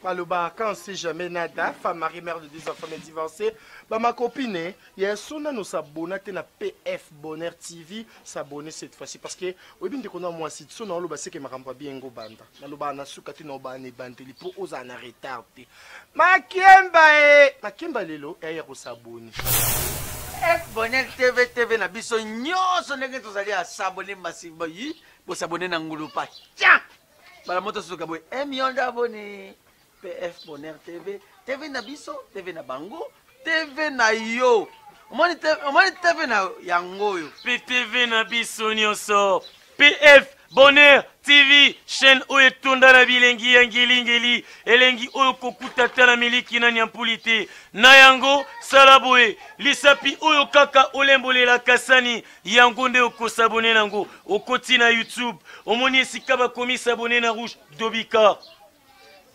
Maloba, quand c'est jamais nada, femme mariée, mère de 2 enfants, mais divorcée, bah ma copine, il y a son nous s'abonner à PF Bonheur TV, s'abonner cette fois-ci parce que au bien de qu'on a moi si son nom c'est que ma rampa bien go banda. Maloba na sukati no ba ne banteli pour aux en retardé. Makemba lelo et ya s'abonner. PF Bonheur TV na biso nyonso ndenge tozali à s'abonner massivement yi, pour s'abonner na ngulu pa. Tiens. Bala moto suka boy 1 million d'abonnés. PF Bonheur TV na biso, TV na bango, TV na yo. Omoni TV na yango yo. PTV na biso nyonso. PF Bonheur TV, chaîne oyo etonda na bilengi ya ngeli elengi oyo kokuta tala miliki na nyampulite. Na yango salaboe, lisapi oyo kaka olembolela kasani, yango nde okosabone nango, okoti na YouTube. Omoni esika bakomi sabone na rouge Dobika.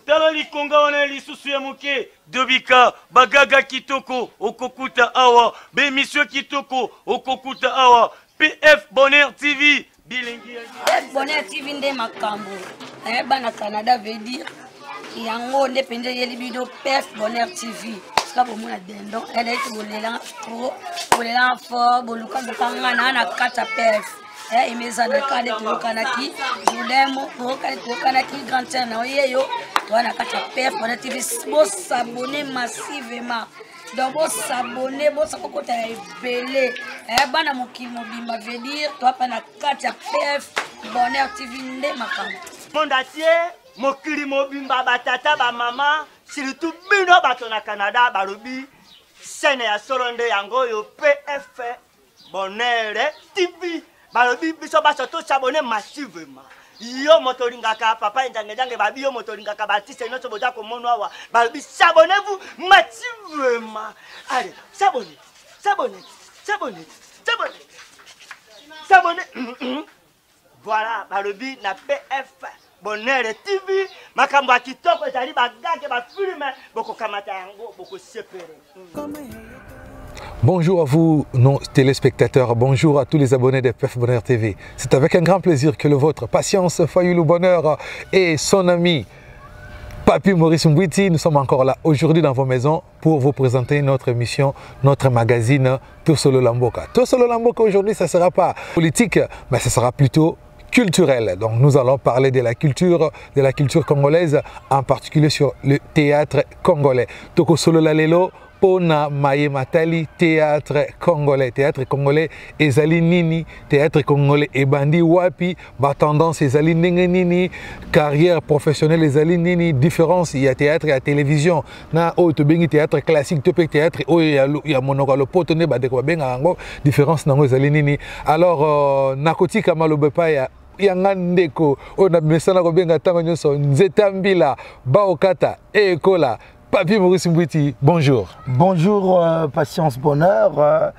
Tala likonga wana lisusu ya muke Dobika, bagaga kitoko okokuta awa, bemisio kitoko okokuta awa. PF Bonheur TV bilingi PF Bonheur TV nde makambo bana Canada veut dire yango nde penje yeli bido PF Bonheur TV ska bomona dendo ele bolela pro bolela fo boluka bokanga na kata PF imeza na kade tokanaki julemo tokanaki grand terre na yeyo wana kata PF Bonheur TV bo s'abonner massivement. Donc, vous s'abonnez, vous s'abonnez, bana mokili mobimba veut dire, toi, pana katia PF Bonheur TV nde makambo. Monde entier, mokili mobimba batata ba mama, surtout bino bato na Canada balobi, scène ya soronde yango yo PF Bonheur TV, balobi biso baso to s'abonner massivement. Yo motoringaka papa njange babi yo motoringaka batiste noto boja ko mono awa babi s'abonnez-vous massivement. Allez, s'abonnez. Voilà, babi na PF Bonheur TV makambo kitoko ezali bagage ba filme boko kamata yango boko sepere. Bonjour à vous, nos téléspectateurs, bonjour à tous les abonnés de PF Bonheur TV. C'est avec un grand plaisir que le vôtre, Patience Fayulu Bonheur et son ami Papi Maurice Mbouiti, nous sommes encore là aujourd'hui dans vos maisons pour vous présenter notre émission, notre magazine Tout Solo Lamboka. Tout Solo Lamboka aujourd'hui, ça ne sera pas politique, mais ce sera plutôt culturel. Donc nous allons parler de la culture congolaise, en particulier sur le théâtre congolais. Toko Solo Lalelo, Pona Maye Matali, théâtre congolais ezali nini, théâtre congolais ebandi wapi, ba tendance ezali ndenge nini, carrière professionnelle ezali nini, différence il y a théâtre et télévision. Na o to bengi théâtre classique to pe théâtre o ya monoko lo potone ba de ko benga ngo différence nango ezali nini. Alors nakoti kamalobe pa ya yangandeko on a mesana ko benga tango nyoso nzetambila baokata e ekola. Papi Maurice Mbouiti, bonjour. Bonjour Patience Bonheur.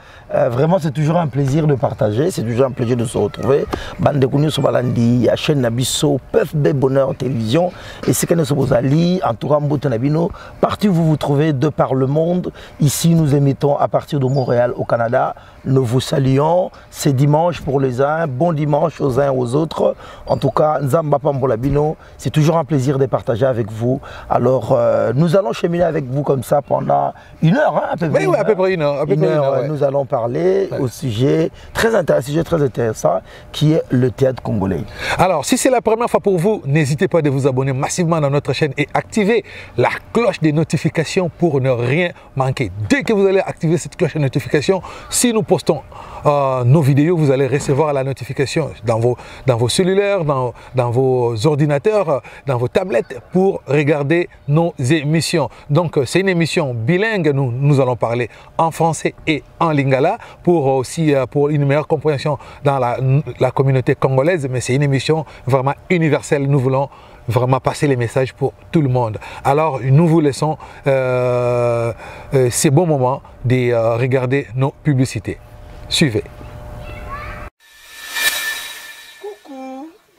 Vraiment c'est toujours un plaisir de partager, c'est toujours un plaisir de se retrouver. Bande Kounio Sobalandi, la chaîne Nabiso, PF Bonheur Télévision et c'est que Sobozali, en tout cas Mbotenabino, partout où vous vous trouvez de par le monde. Ici nous émettons à partir de Montréal au Canada. Nous vous saluons, c'est dimanche pour les uns, bon dimanche aux uns et aux autres. En tout cas, Nzamba Pambolabino, c'est toujours un plaisir de partager avec vous. Alors nous allons cheminer avec vous comme ça pendant 1 heure, hein, à peu près. Oui, à peu près 1 heure. Ouais. Nous allons parler au sujet très intéressant qui est le théâtre congolais. Alors, si c'est la première fois pour vous, n'hésitez pas de vous abonner massivement dans notre chaîne et activer la cloche des notifications pour ne rien manquer. Dès que vous allez activer cette cloche de notification, si nous postons nos vidéos, vous allez recevoir la notification dans vos cellulaires, dans vos ordinateurs, dans vos tablettes pour regarder nos émissions. Donc c'est une émission bilingue, nous allons parler en français et en lingala pour une meilleure compréhension dans la communauté congolaise, mais c'est une émission vraiment universelle. Nous voulons vraiment passer les messages pour tout le monde. Alors nous vous laissons ces bons moments de regarder nos publicités. Suivez.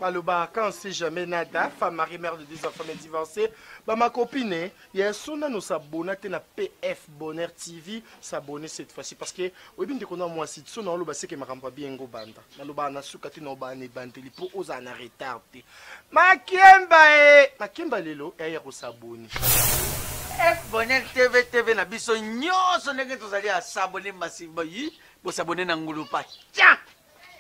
Maloba, quand on sait jamais nada, femme mariée, mère de 2 enfants, mais divorcée, bah ma copine, il y a son nous s'abonner à PF Bonheur TV, s'abonner cette fois-ci parce que au bien de qu'on a moi si son nom c'est que ma rampa bien go banda. Maloba na sukati no ba ne banteli pour aux en retardé. Makemba lelo et ya s'abonner. F Bonheur TV na biso nyonso ndenge tozali à s'abonner massivement yi, bo s'abonner na ngulu pa. Tiens.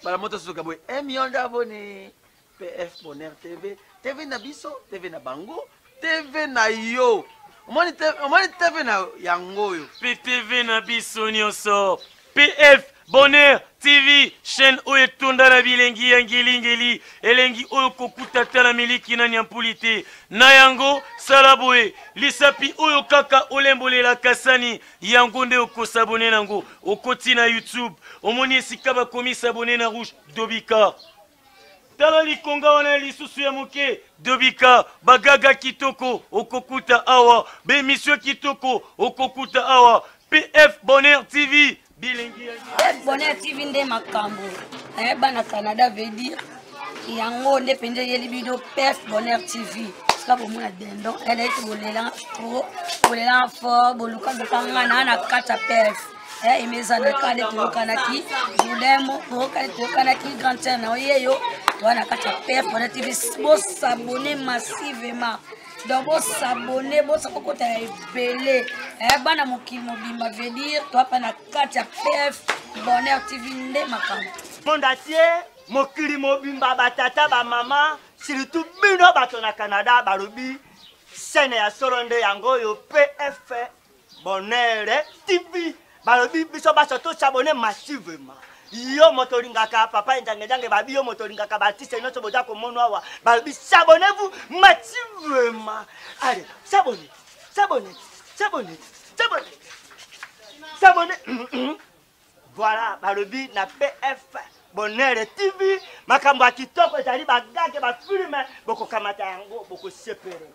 Bala moto suka boy, million d'abonnés. PF Bonheur TV na biso, TV na bango, TV na yo. Omoni TV na yango yo. PTV na biso nyonso. PF Bonheur TV, chaîne oyo etunda na bilengi ya ngeli elengi oyo kokutata na miliki na nyampulite. Na yango sala boye, lisapi oyo kaka olembolela kasani, yango nde okosabone nango, okoti na YouTube. Omoni esika bakomi sabone na rouge Dobika. Tala likonga wana lisusu ya muke Dobika, bagaga kitoko okokuta awa, bemisio kitoko okokuta awa. PF Bonheur TV bilingi PF Bonheur TV nde makambo bana Canada veut dire yango nde penje yeli bido PF Bonheur TV ska bomona dendo ele ite bolela trop bolela fort boluka bokanga na kata PF imeza na kade tukanaki julemo tukanaki grand channel oyeyo wana kata PF Bonheur TV bo s'abonner massivement. Donc, vous s'abonnez, vous s'abonnez, bana mokili mobimba veut dire, toi, pana katia PF Bonheur TV nde makambo. Monde entier, mokili mobimba batata ba mama, surtout bino bato na Canada balobi, scène ya soronde yango yo PF Bonheur TV, balobi biso baso to s'abonner massivement. Yo motoringaka papa njange babi yo motoringaka batiste noso boja ko monwa wa babi s'abonnez-vous massivement. Allez, s'abonnez. Voilà, babi na PF Bonheur TV makambo kitoko ezali bagage ba filme boko kamata yango boko sepere.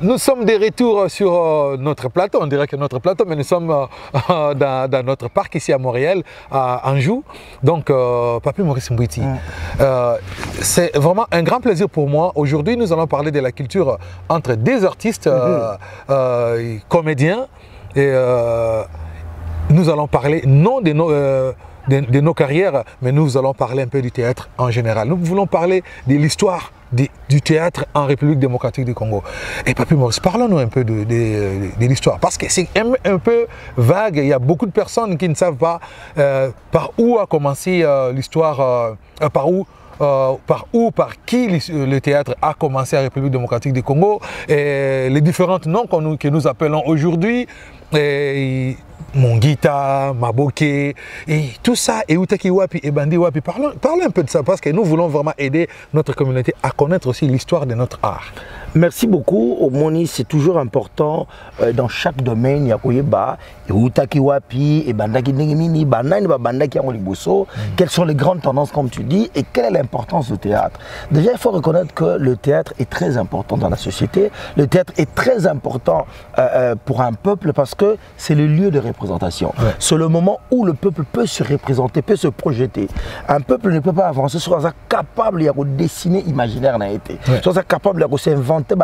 Nous sommes de retour sur notre plateau, on dirait que notre plateau, mais nous sommes dans notre parc ici à Montréal, à Anjou. Donc, Papi Maurice Mbouiti, c'est vraiment un grand plaisir pour moi. Aujourd'hui, nous allons parler de la culture entre des artistes, comédiens, et nous allons parler non de nos carrières, mais nous allons parler un peu du théâtre en général. Nous voulons parler de l'histoire du théâtre en République démocratique du Congo. Et Papi Maurice, parlons-nous un peu de l'histoire, parce que c'est un peu vague. Il y a beaucoup de personnes qui ne savent pas par où a commencé l'histoire, par qui le théâtre a commencé en République démocratique du Congo, et les différents noms que nous appelons aujourd'hui. Mongita, Maboké, et tout ça, et Utaki Wapi, et Bandi Wapi. Parlons un peu de ça, parce que nous voulons vraiment aider notre communauté à connaître aussi l'histoire de notre art. Merci beaucoup. Moni, c'est toujours important dans chaque domaine. Yakoyeba, Utaki Wapi, et Bandaki Ningimini, Banani, Bandaki Amoliboso. Quelles sont les grandes tendances, comme tu dis, et quelle est l'importance du théâtre? Déjà, il faut reconnaître que le théâtre est très important dans la société. Le théâtre est très important pour un peuple parce que c'est le lieu de représentation. Ouais. C'est le moment où le peuple peut se représenter, peut se projeter. Un peuple ne peut pas avancer sans être capable de dessiner imaginaire, sans être capable de s'inventer,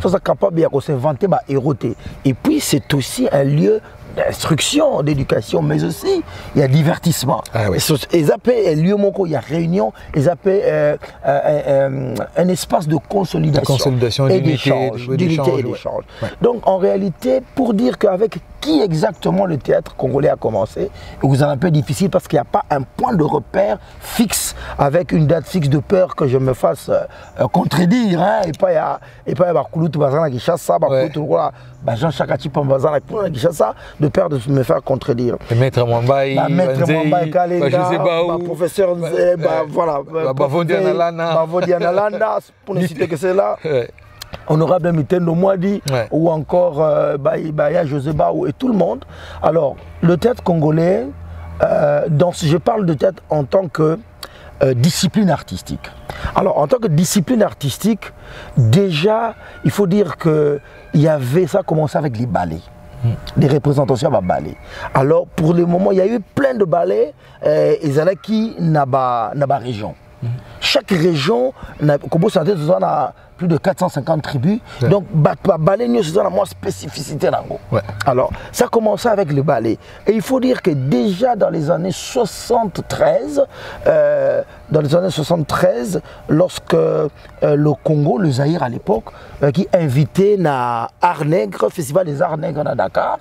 sans être capable de s'inventer, éroter. Et puis c'est aussi un lieu d'instruction, d'éducation, mais aussi il y a divertissement. Ah oui. Ils appellent un lieu, il y a réunion, ils appellent un espace de consolidation, et d'échange. Ouais. Donc en réalité, pour dire qu'avec qui exactement le théâtre congolais a commencé. Et vous en un peu difficile parce qu'il n'y a pas un point de repère fixe avec une date fixe, de peur que je me fasse contredire. Hein, et pas il y a Bakouloutou Bazana qui chasse ça, Jean Chakati Pambazana qui chasse ça, de peur de me faire contredire. Le maître Mwambaï, Maître Mwambaï Kalenga, professeur, voilà, Bavodiana Landa, pour ne citer que c'est là. Honorable Mitendo Mwadi, ou encore José Baou et tout le monde. Alors, le théâtre congolais, je parle de théâtre en tant que discipline artistique. Alors, en tant que discipline artistique, déjà, il faut dire que ça a commencé avec les ballets. Des représentations à ballet. Alors, pour le moment, il y a eu plein de ballets, qui n'a pas région. Chaque région, comme vous savez, a plus de 450 tribus. Ouais. Donc, ballet, c'est une spécificité. Ouais. Alors, ça a commencé avec le ballet. Et il faut dire que déjà dans les années 73, lorsque le Congo, le Zaïre à l'époque, qui invitait na Art Nègre, Festival des Arts Nègres à Dakar,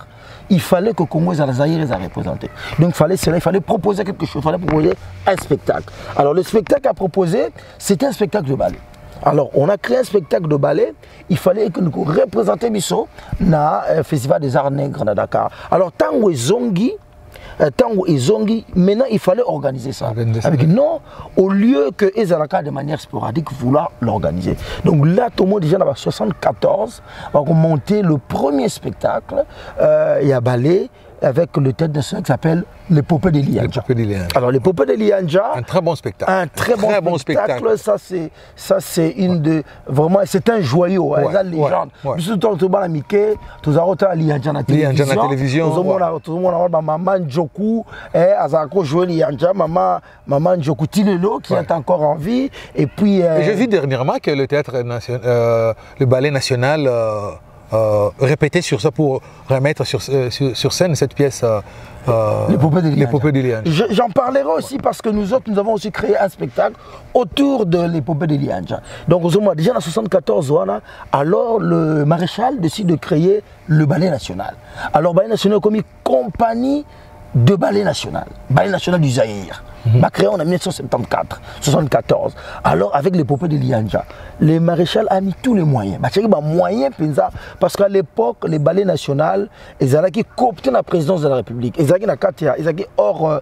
il fallait que le Congo et le Zaïre les représenté. Donc, il fallait proposer quelque chose, il fallait proposer un spectacle. Alors, le spectacle à proposer, c'était un spectacle de ballet. Alors, on a créé un spectacle de ballet. Il fallait que nous représentions Bisso dans le Festival des Arts Nègres à Dakar. Alors, Tango et Zongi, maintenant, il fallait organiser ça. Non, au lieu que Ezalaka de manière sporadique vouloir l'organiser. Donc là, tout le monde, déjà, dans 1974, on va monter le premier spectacle. Il y a ballet avec le théâtre national qui s'appelle L'Épopée de Lianja. Alors, L'Épopée de Lianja. Un très bon spectacle. Un très bon spectacle. Ça, c'est une de. Vraiment, c'est un joyau. Ouais, une légende. Nous sommes tous les Mickey, tous les Lianja na télévision. Tout le monde a Maman Njoku, Azako joué Lianja, Maman Njoku Tilelo, qui est encore en vie. Et puis. J'ai vu dernièrement que le théâtre national, le ballet national. Répéter sur ça pour remettre sur scène cette pièce L'Épopée de Lianja. J'en parlerai aussi parce que nous autres, nous avons aussi créé un spectacle autour de l'Épopée de Lianja. Donc déjà en 1974, alors le maréchal décide de créer le ballet national. Alors ballet national comme une compagnie de ballet national du Zaïre. Créé en 1974. Alors, avec l'Épopée de Lianja, le maréchal a mis tous les moyens. Parce qu'à l'époque, les ballets nationaux, ils avaient coopté la présidence de la République. Ils avaient hors,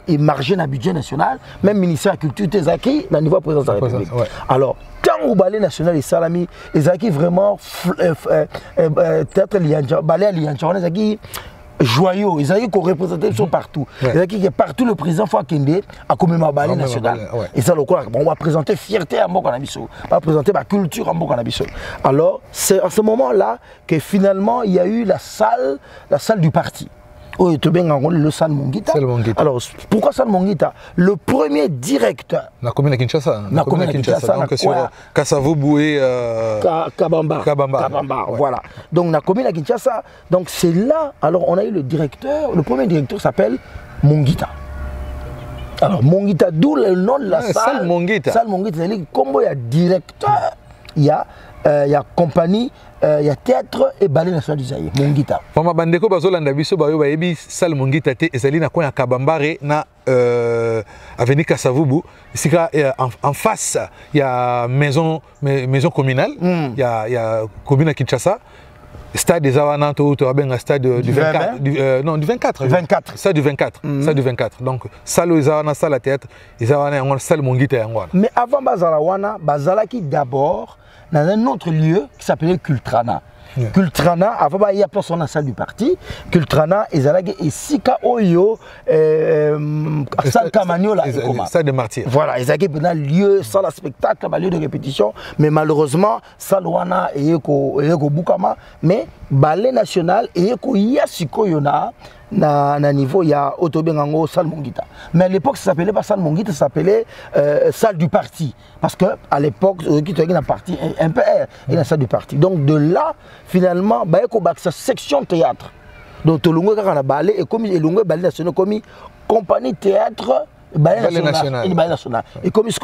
ils margeaient dans le budget national, même le ministère de la Culture, ils avaient au niveau de la présidence de la République. Ouais. Alors, tant au ballet national et Salami, ils avaient vraiment théâtre Lianja, ballet Lianja, ils avaient joyaux, ils avaient qu'on représentait partout. Ils avaient que partout le président Fouakende a commémoré le ballet national. Et ça, on va présenter fierté à Mbokanabiso, on va présenter la culture à Mbokanabiso. Alors, c'est à ce moment-là que finalement, il y a eu la salle du parti. Le Salle Mongita. Alors, pourquoi Salle Mongita? Le premier directeur. La commune de Kinshasa. La commune de Kinshasa. Donc, sur Kasavubu et Kabamba. Voilà. Donc, la commune de Kinshasa. Donc, c'est là. Alors, on a eu le directeur. Le premier directeur s'appelle Mongita. Alors, Mongita, d'où le nom de la salle. Salle Mongita. Salle Mongita. C'est-à-dire, comme il y a directeur, il y a compagnie. Il y a théâtre et ballet national du Zaïre, Mongita. Mama bandeko bazolanda biso bayo bayebi salle Mongita te ezali na koya Kabambare na avenue Kasavubu. Sika en face il y a maison communale, il y a commune à Kinshasa. Stade des Awana to abenga stade du 24 non du 24. Stade du 24. Stade du 24. Donc salle des Awana salle théâtre, les Awana en salle Mongita yango. Mais avant Bazalawana, Bazalaki d'abord dans un autre lieu qui s'appelait Kultrana. Yeah. Kultrana, avant il y a personne dans la salle du parti. Kultrana, ils allaient et Sika Oyo, salle Kamaniola, salle de martyrs. Voilà, ils allaient dans lieu, salle à spectacle, lieu de répétition. Mais malheureusement, salle Wana et Eko Bukama, mais ballet national et Eko Yasiko Yona. Na niveau il y a Otobengango salle Mongita. Mais à l'époque ça s'appelait pas salle Mongita, ça s'appelait salle du parti parce que à l'époque qui était un parti MPR et la salle du parti. Donc de là finalement bah il y a sa section théâtre. Donc tout le monde a ballet et comme le ballet national comme compagnie théâtre Ballet national. Ballet national. Et comme il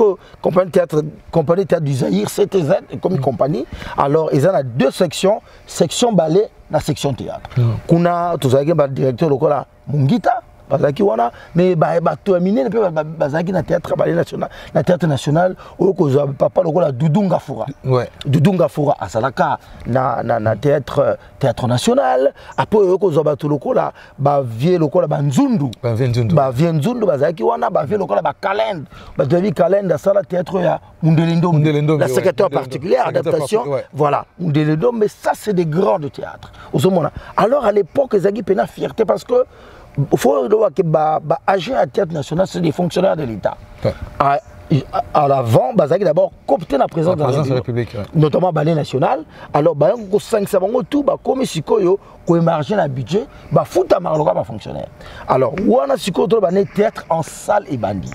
compagnie théâtre du Zaïre, CTZ, et comme compagnie, alors ils ont deux sections, section ballet, la section théâtre. Kuna tous les directeur local Mungita. Bazaki wana mais terminé bazaki na théâtre ballet national na théâtre national au kozo papa lokola Dudunga Fura Dudunga Fura asalaka na théâtre national après au kozo batu lokola ba vie lokola banzundu bazaki wana ba vie lokola ba calende ba devi calende sala théâtre ya Mundelendo la secrétaire particulière adaptation voilà Mundelendo mais ça c'est des grands de théâtre alors à l'époque ezaki pena fierté parce que il faut que agir à théâtre national, c'est des fonctionnaires de l'État. À l'avant, Bazaki d'abord copté la présence de la République, notamment Ballet national. Alors, il y a 5 savants tout, comme si il y a émargé un budget, il faut un fonctionnaire. Alors, il y a un théâtre en salle et bandit.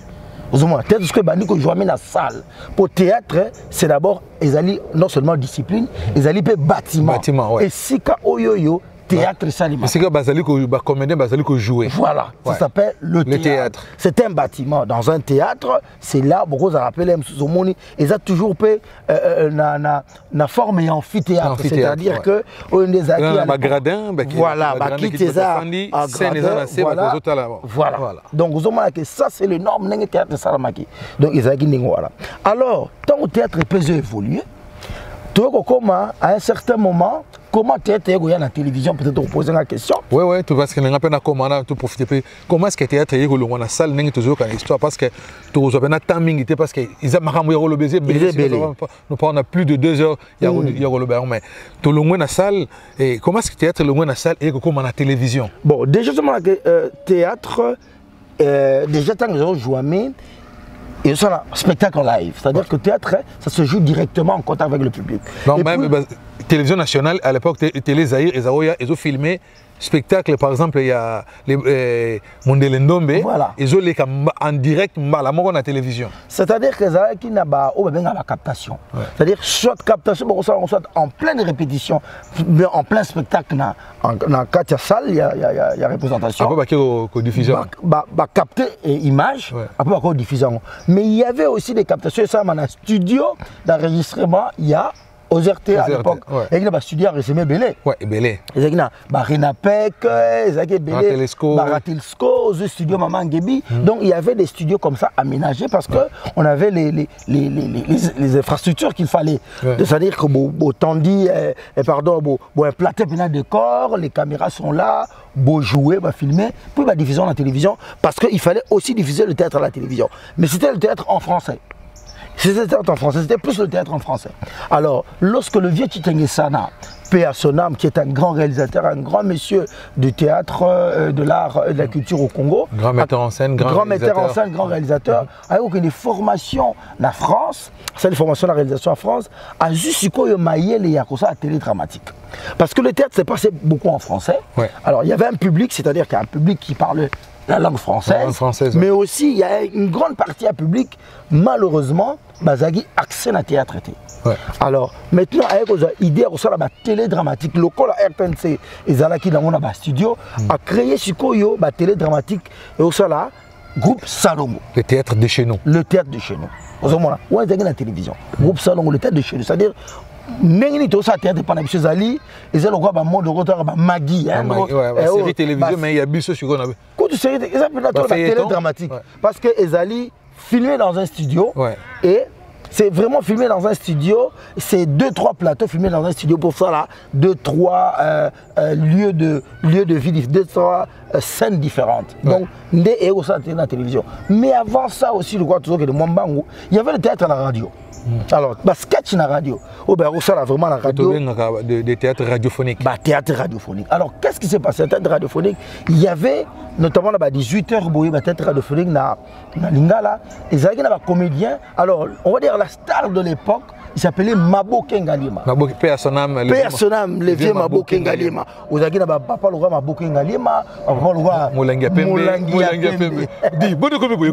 Théâtre que bandit que je amène à salle. Pour théâtre, c'est d'abord non seulement discipline, ils allaient bâtiment. Et si Oyoyo théâtre Salima. C'est que Bazali que jouer. Voilà, ça s'appelle le théâtre. C'est un bâtiment. Dans un théâtre, c'est là, beaucoup ça rappelle Msuzomoni, ils ont toujours fait na forme et amphithéâtre. C'est-à-dire que on les a gradin, voilà, voilà. Donc vous avez que ça c'est le norme d'un théâtre Salamaki. Donc ils ont voilà. Alors, tant que le théâtre peut évoluer, comment à un certain moment comment théâtre est à la télévision peut-être vous poser la question. Oui, tout parce que nous avons comment tout profiter. Comment est-ce que théâtre est dans la salle n'est toujours une histoire parce que tout avez un timing parce que ils ont marqué le baiser. Nous parlons plus de 2 heures il y a le baiser mais tout le monde dans la salle et comment est-ce que théâtre est dans la salle et comment la télévision. Bon déjà que théâtre déjà tant que nous jouons et ça, là, spectacle live, c'est-à-dire que le théâtre, ça se joue directement en contact avec le public. Non, même télévision nationale, à l'époque, Télé Zaïre, ils ont filmé spectacle, par exemple, il y a les Mondelendombe, ils ont en direct à la télévision. C'est-à-dire que ça qui n'a pas de captation. C'est-à-dire soit captation, soit en pleine répétition, mais en plein spectacle, dans 4 salles, il y a représentation. Après, il y a diffusion. Capter image, après, il y a diffusion. Mais il y avait aussi des captations, ça, dans un studio d'enregistrement, il y a aux RT à l'époque, il y a un studio à Résemé Belé. Oui, Belé. Il y a Renapec, il y a Belé, Baratelesco, le studio Maman Ngebi. Donc il y avait des studios comme ça aménagés parce qu'on avait les infrastructures qu'il fallait. C'est-à-dire que un plateau de décor, les caméras sont là, beau jouer, filmer, puis la diffusion à la télévision parce qu'il fallait aussi diffuser le théâtre à la télévision. Mais c'était le théâtre en français. C'était le théâtre en français, c'était plus le théâtre en français. Alors, lorsque le vieux Titengue Sana, paix à son âme, qui est un grand réalisateur, un grand monsieur du théâtre, de l'art et de la culture au Congo, grand metteur en scène, grand réalisateur, avec des formations en France, c'est des formations de la réalisation en France, a juste maillé les yakosa à télé dramatique. Parce que le théâtre s'est passé beaucoup en français. Alors, il y avait un public, c'est-à-dire qu'il y a un public qui parle la langue française, mais aussi il y a une grande partie à public, malheureusement, Bazagi accès à la théâtre. Alors, maintenant, avec l'idée de la télé dramatique, le col RPNC et Zalaki dans mon studio, a créé ce télé dramatique et au là, groupe Salomo. Le théâtre de chez nous. Le théâtre de chez nous. Au moment où on a la télévision, groupe Salomo, le théâtre de chez nous, c'est-à-dire Nengi to sa théâtre pendant M. Zali, et c'est le roi monde de retard Magui. La série télévision, mais il y a Bisso sur Gonabe. Quand tu sais, la télé dramatique. Parce que Zali filmé dans un studio et c'est vraiment filmé dans un studio, c'est 2-3 plateaux filmés dans un studio pour ça là, 2-3 lieux de vie, 2-3 scènes différentes. Donc, des héros ça la télévision. Mais avant ça aussi, je crois toujours que de Mwambangu, il y avait le théâtre à la radio. Alors, sketch à la radio. Ça là vraiment la radio. Des théâtres radiophoniques. Théâtre radiophonique. Alors, qu'est-ce qui s'est passé? Le théâtre radiophonique, il y avait notamment là 18h, le théâtre radiophonique dans Lingala, et il y avait des comédiens. Alors, on va dire la star de l'époque, il s'appelait Maboke Ngalima. Maboke, paix à son âme. Paix à son âme, le vieux Maboke Ngalima. Vous avez dit, papa le roi Maboke Ngalima, papa le roi Moulanga Pembe. Dis, bon de combien.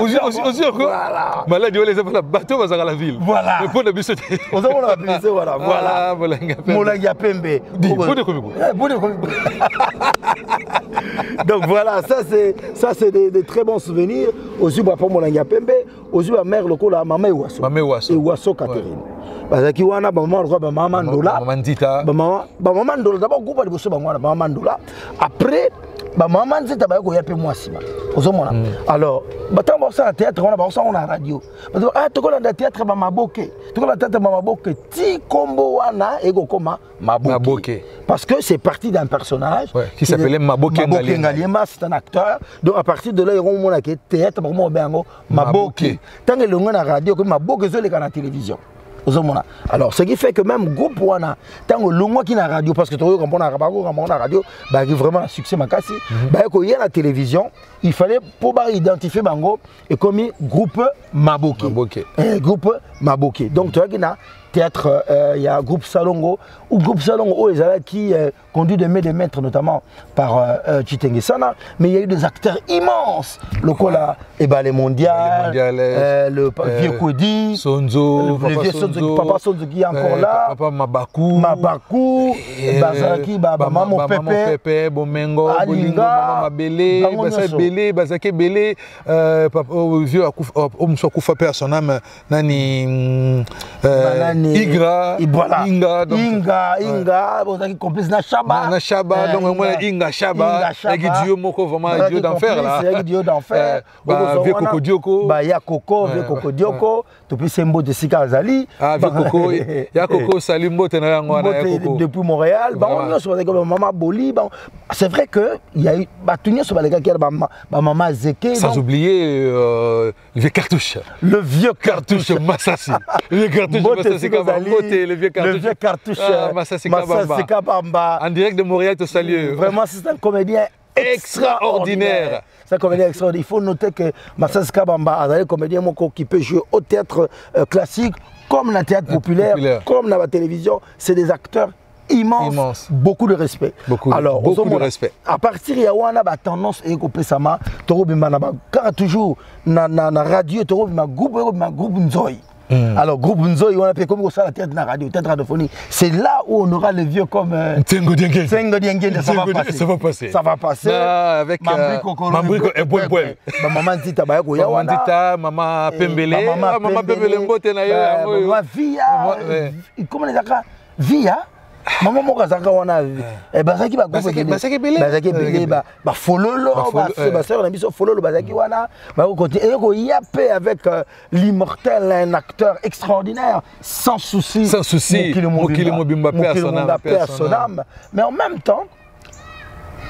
Aussi encore. Malade, on les appelle la bateau à la ville. Voilà. Le pont de Bissot. On a appelé voilà. Voilà. Moulanga Pembe. Dis, bon de combien. Donc voilà, ça c'est des très bons souvenirs. Aussi, papa Moulanga Pembe, aussi ma mère le la maman Ewaso. Maman Ewaso Catherine. Parce que wana maman le roi maman Ndola. Maman Dita. Maman Ndola d'abord groupe de bosso bangwana maman Ndola. Après maman Nzita ba ko yape moi sima. Ozomona. Alors, batam ba ça théâtre on a radio. Ah to ko na théâtre ba Maboke. To ko na théâtre ba Maboke ti kombo wana ego koma Maboke. Parce que c'est parti d'un personnage qui s'appelait Maboke Ngalima, c'est un acteur. Donc à partir de là, il y a un théâtre Maboke. Tant que l'on a la radio, Maboke est la télévision. Alors, ce qui fait que même groupe Wana, tant que l'on a la radio, parce que tu vois, la radio, il y a vraiment un succès. Il y a la télévision, il fallait pour identifier Bango et comme groupe Maboke. Groupe Maboke. Donc, tu vois qu'il y a théâtre, il y a groupe Salongo, ou groupe Salongo, qui conduit de maîtres notamment par Chitenge Sana, mais il y a eu des acteurs immenses, le Kola, les mondial, le vieux Kodi, Sonzo, le vieux Sonzo, Papa Sonzo qui est encore là, Papa Mabakou, Bazaki, Maman Pepe, Bomengo, Bolingo, Maman Belé, Belé, Bazake Belé, vieux Koufa Père son âme, Nani. Igra, Inga, qui complice na Chaba, donc moi Inga Chaba, avec Dieu moko vraiment Dieu d'enfer là. Dieu d'enfer. Vieux Coco Dioko. Ya Coco, vieux Coco Dioko, depuis Sembo de Sika Azali. Ah vieux Coco, ya Coco Salimbo tena yango na Coco. Depuis Montréal, on sur les Maman Boli, c'est vrai que il y a eu Batunia sur les gars qui Maman Zeke. Sans oublier le vieux cartouche. Le vieux cartouche Massassi. Le cartouche Massassi. Le vieux cartouche Massassi Kabamba. En direct de Montréal, te salue. Vraiment, c'est un comédien extraordinaire. C'est un comédien extraordinaire. Il faut noter que Massassi Kabamba a un comédien qui peut jouer au théâtre classique, comme dans le théâtre populaire, comme dans la télévision. C'est des acteurs immenses. Beaucoup de respect. Beaucoup de respect. À partir de là, il y a tendance à Pesama, toujours dans la radio, il y a un groupe Nzoï. Alors, groupe Nzoï, on appelle comme ça la tête de la radio, tête radiophonique. C'est là où on aura les vieux comme Tsengo Diengen. Ça va passer. Avec Mambriko et Boy. Maman Dita, Maman Pembele. Maman Pembele, Maman Via. Comment les accords Via. Maman Mokazaka wana bazaki ba belé ba fololo ba sœur na biso fololo bazaki wana ba continuer ko yaper avec l'immortel, un acteur extraordinaire sans souci Mokili Mobimba paix à son âme. Mais en même temps,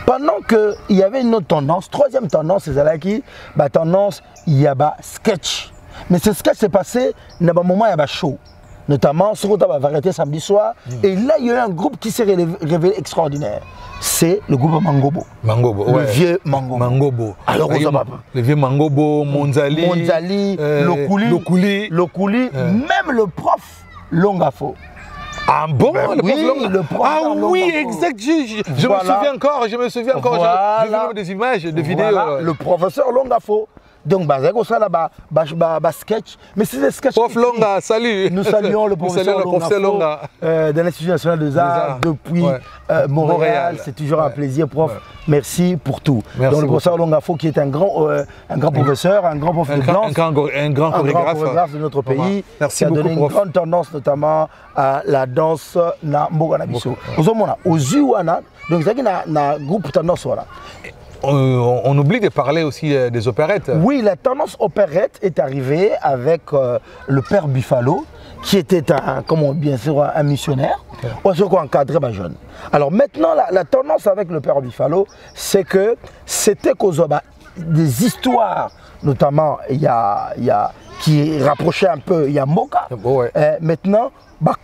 pendant qu'il y avait une autre tendance, troisième tendance, c'est celle qui tendance il y a sketch. Mais ce sketch s'est passé dans un moment il y a show. Notamment sur la variété samedi soir. Et là, il y a eu un groupe qui s'est révélé extraordinaire. C'est le groupe Mangobo. Le vieux Mangobo. Alors, le vieux Mangobo, Monzali, Lokuli, même le prof Longafo. Ah bon, le prof ah oui, exact. Je me souviens encore. J'ai vu des images, des vidéos. Le professeur Longafo. Donc, ça là, sketch. Mais c'est des sketchs. Prof Longa, salut. Nous saluons le professeur Longa de l'Institut national des arts depuis Montréal. C'est toujours un plaisir, prof. Merci pour tout. Donc, le professeur Longafo qui est un grand professeur, un grand prof de danse, un grand chorégraphe de notre pays. Merci beaucoup, prof. Qui a donné une grande tendance notamment à la danse na Mboga na biso. Aux Uwana, donc il y a un groupe tendance voilà. On oublie de parler aussi des opérettes. Oui, la tendance opérette est arrivée avec le père Buffalo, qui était bien sûr un missionnaire, ou encadré par jeune. Alors maintenant, la tendance avec le père Buffalo, c'est que c'était des histoires, notamment qui rapprochaient un peu Yamboka. Maintenant,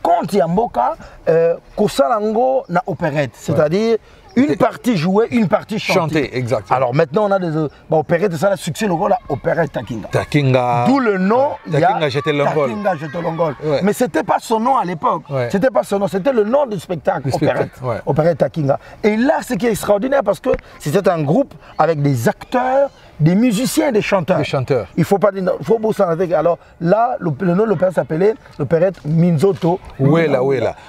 quand Yamboka, Kosalango na opérette, c'est-à-dire Une partie jouée, une partie chantée. Chanté, exactement. Alors maintenant, on a des opérettes, ça a succès, le rôle, opérette Takinga. Takinga. D'où le nom, Takinga Jeté Longol. Takinga Jeté Longol. Ouais. Mais ce n'était pas son nom à l'époque. Ouais. C'était pas son nom, c'était le nom du spectacle, opérette. Ouais. Opérette Takinga. Et là, ce qui est extraordinaire, parce que c'était un groupe avec des acteurs, des musiciens et des chanteurs. Des chanteurs. Il faut pas dire, il faut bosser avec. Alors là, le nom de l'opérette s'appelait l'opérette Minzoto. Ouela.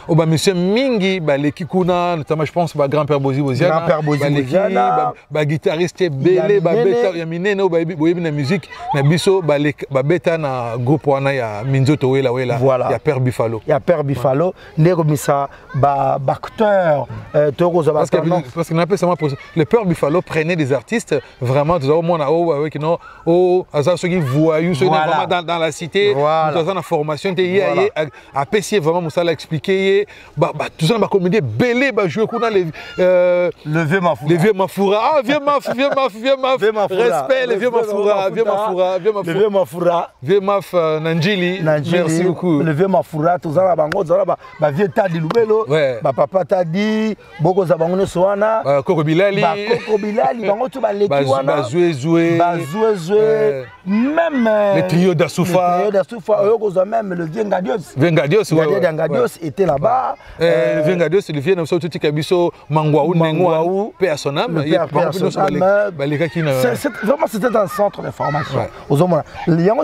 Oh, bah, monsieur Mingi, bah, les Kikuna, notamment, je pense, bah, grand-père Bozi Boziana. Grand-père Bozi Boziana. Bah, guitariste, Belé, bah, beta, ya minene, bah, la musique, na biso, bah, beta, na groupe, wana, ya Minzoto, ouela. Voilà. Ya Père Bifalo. Il y a Père Bifalo. Négo Missa, bah, acteur, parce qu'on appelle ça, le Père Bifalo prenait des artistes, vraiment, au moins, avec non ceux qui voient ceux vraiment dans la cité dans la formation à PC vraiment ça l'a expliqué tout ça ma comédie belé jouer le vieux Mafoura respect le vieux Mafoura Nanjili merci beaucoup le vieux Mafoura tout ça bango ba vieux Tadi Lubelo ba papa Tadi boko za bango soana Koko Bilali bango tu ba leki wana même le trio d'Asoufa, même le vieux Ngadios était là-bas. Le vieux Ngadios, le vieux Namso Tuti Kabiso, Mangwaou, Père Sonam, vraiment c'était un centre de formation. Il y a une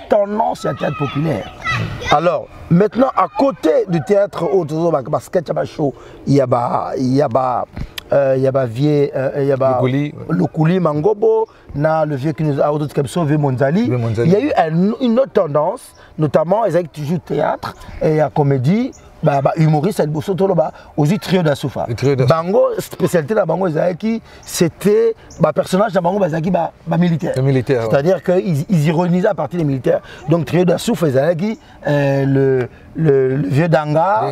tendance à théâtre populaire. Alors, maintenant, à côté du théâtre, il y a le Kouli Mangobo, le vieux qui nous a sauvé Monzali. Il y a eu une autre tendance, notamment, ils avaient toujours théâtre et la comédie. Humoriste aussi trio d'Asoufa. Bango spécialité de Bango c'était personnage de Bango militaire. C'est-à-dire qu'ils ironisaient à partir des militaires. Donc trio d'Asoufa le vieux Danga,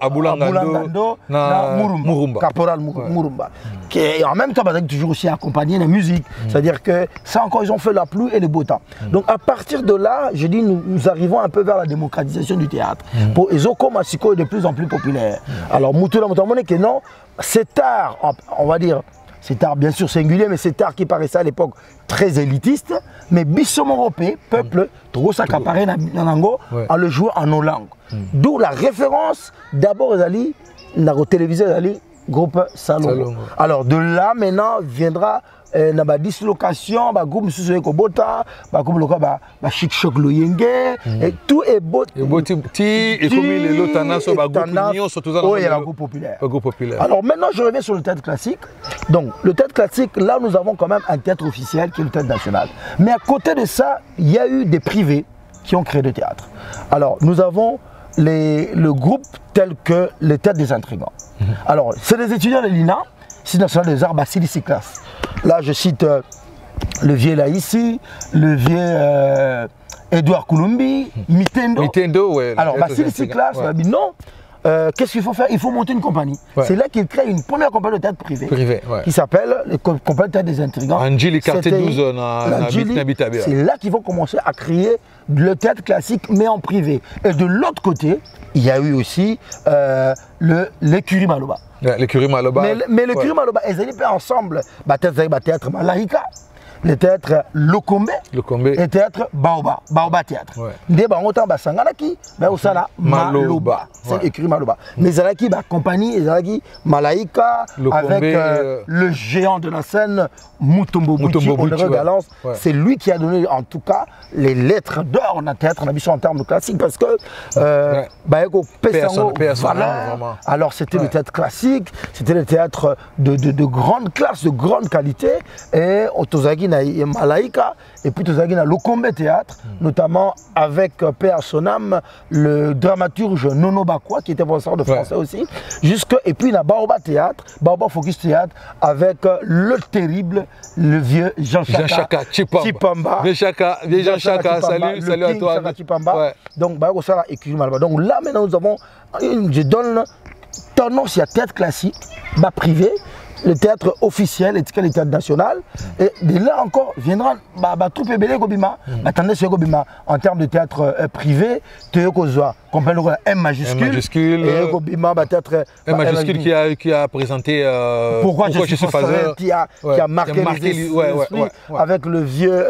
Aboulangando, Murumba, Caporal Murumba. Et en même temps, toujours aussi accompagné la musique. C'est-à-dire que ça encore, ils ont fait la pluie et le beau temps. Donc à partir de là, je dis, nous arrivons un peu vers la démocratisation du théâtre. Pour Ezoko Masiko est de plus en plus populaire. Alors Moutoula Moutamone que non, cet art, on va dire, cet art bien sûr singulier, mais cet art qui paraissait à l'époque très élitiste, mais Bissomorope, peuple, trop s'accaparer dans l'ango, en le jouant en nos langues. D'où la référence, d'abord Zali, la télévision Zali, groupe Salongo. Alors de là maintenant viendra la dislocation, le groupe Moussou Kobota, le groupe Chic Choc Loyenge, et tout est beau. Et comme les Lotana, il y a un groupe populaire. Alors maintenant je reviens sur le théâtre classique. Donc le théâtre classique, là nous avons quand même un théâtre officiel qui est le théâtre national. Mais à côté de ça, il y a eu des privés qui ont créé le théâtre. Alors nous avons le groupe tel que le théâtre des intrigants. Alors c'est des étudiants de l'INA, Institut national des arts, Bassili Siklas. Là, je cite le vieux là ici, le vieux Edouard Koulumbi, Mitendo. Ouais, alors, Bassili Siklas, non. Qu'est-ce qu'il faut faire? Il faut monter une compagnie. C'est là qu'il crée une première compagnie de théâtre privé qui s'appelle la compagnie de théâtre des intrigants. Angeli Quartier 12, c'est là qu'ils vont commencer à créer le théâtre classique, mais en privé. Et de l'autre côté, il y a eu aussi l'écurie Maloba. L'écurie Maloba. Mais l'écurie Maloba, ils étaient ensemble. Le théâtre Malaika, le théâtre Lokombe, et le théâtre Baoba Théâtre. Des bangotan Basangalaki, Maloba. C'est l'écurie Maloba. Mais Zalaki, compagnie, Zalaki, Malaika, avec le géant de la scène, Mutombo Bouchi, c'est lui qui a donné en tout cas les lettres d'or en théâtre, on a vu ça en termes de classique, parce que alors c'était le théâtre classique, c'était le théâtre de grande classe, de grande qualité, et Otozagi na Malaika, et puis Otozagi na Lokombe Théâtre, notamment avec Père Sonam, le dramaturge Nono Bakwa, qui était professeur de français aussi, et puis na Baoba Théâtre, Baoba Focus Théâtre, avec le terrible, le vieux Jean-Chaka Chipamba. Jean-Chaka, salut à toi. Donc, donc là maintenant nous avons, je donne tendance à théâtre classique, privé, le théâtre officiel, le théâtre national. Et de là encore viendra la troupe Ebele Gobima, tendance Gobima en termes de théâtre privé, Théo Kozwa, comprendre M majuscule, et Gobima, théâtre M majuscule qui a présenté pourquoi je suis Fazer, qui a marqué les esprits avec le vieux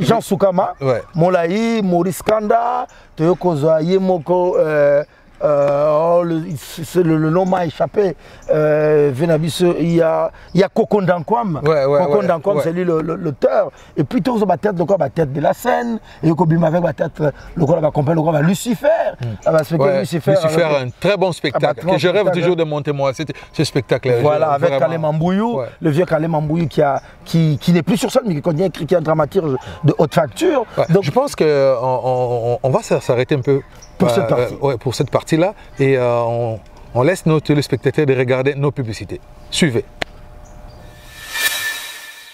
Jean Soukama, Molaï, Maurice Kanda, Théo Kozwa, Yemoko. Le nom m'a échappé. Il y a Kokon Dankwam. Kokon Dankwam, c'est lui l'auteur. Et puis, tout ça, tête de la scène. Et Kobim avec la tête, le corps va accompagner le corps va Lucifer. Lucifer, un très bon spectacle. Que je rêve toujours de monter moi. Ce spectacle. Voilà, avec Kalem Ambouyou, le vieux Kalem Ambouyou qui n'est plus sur scène, mais qui est un dramaturge de haute facture. Donc, je pense qu'on va s'arrêter un peu. Pour cette partie-là, et on laisse nos téléspectateurs de regarder nos publicités. Suivez.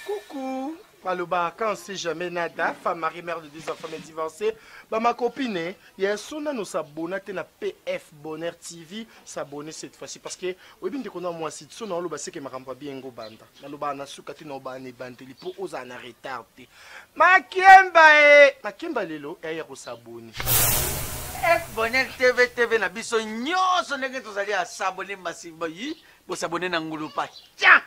Coucou, Maloba, quand c'est jamais nada, femme mariée, mère de 2 enfants, mais divorcée, ma copine, il y a son nous s'abonner à PF Bonheur TV, s'abonner cette fois-ci parce que oui bien qu'on a moi si son nom c'est que ma rampa bien go banda. Maloba na sukati no bani banteli pour aux en retardé. Makemba lelo et ko s'abonner. F Bonheur TV na biso nyonso ndenge tozali à s'abonner massivement yi, bo s'abonner na ngulu pa. Tiens.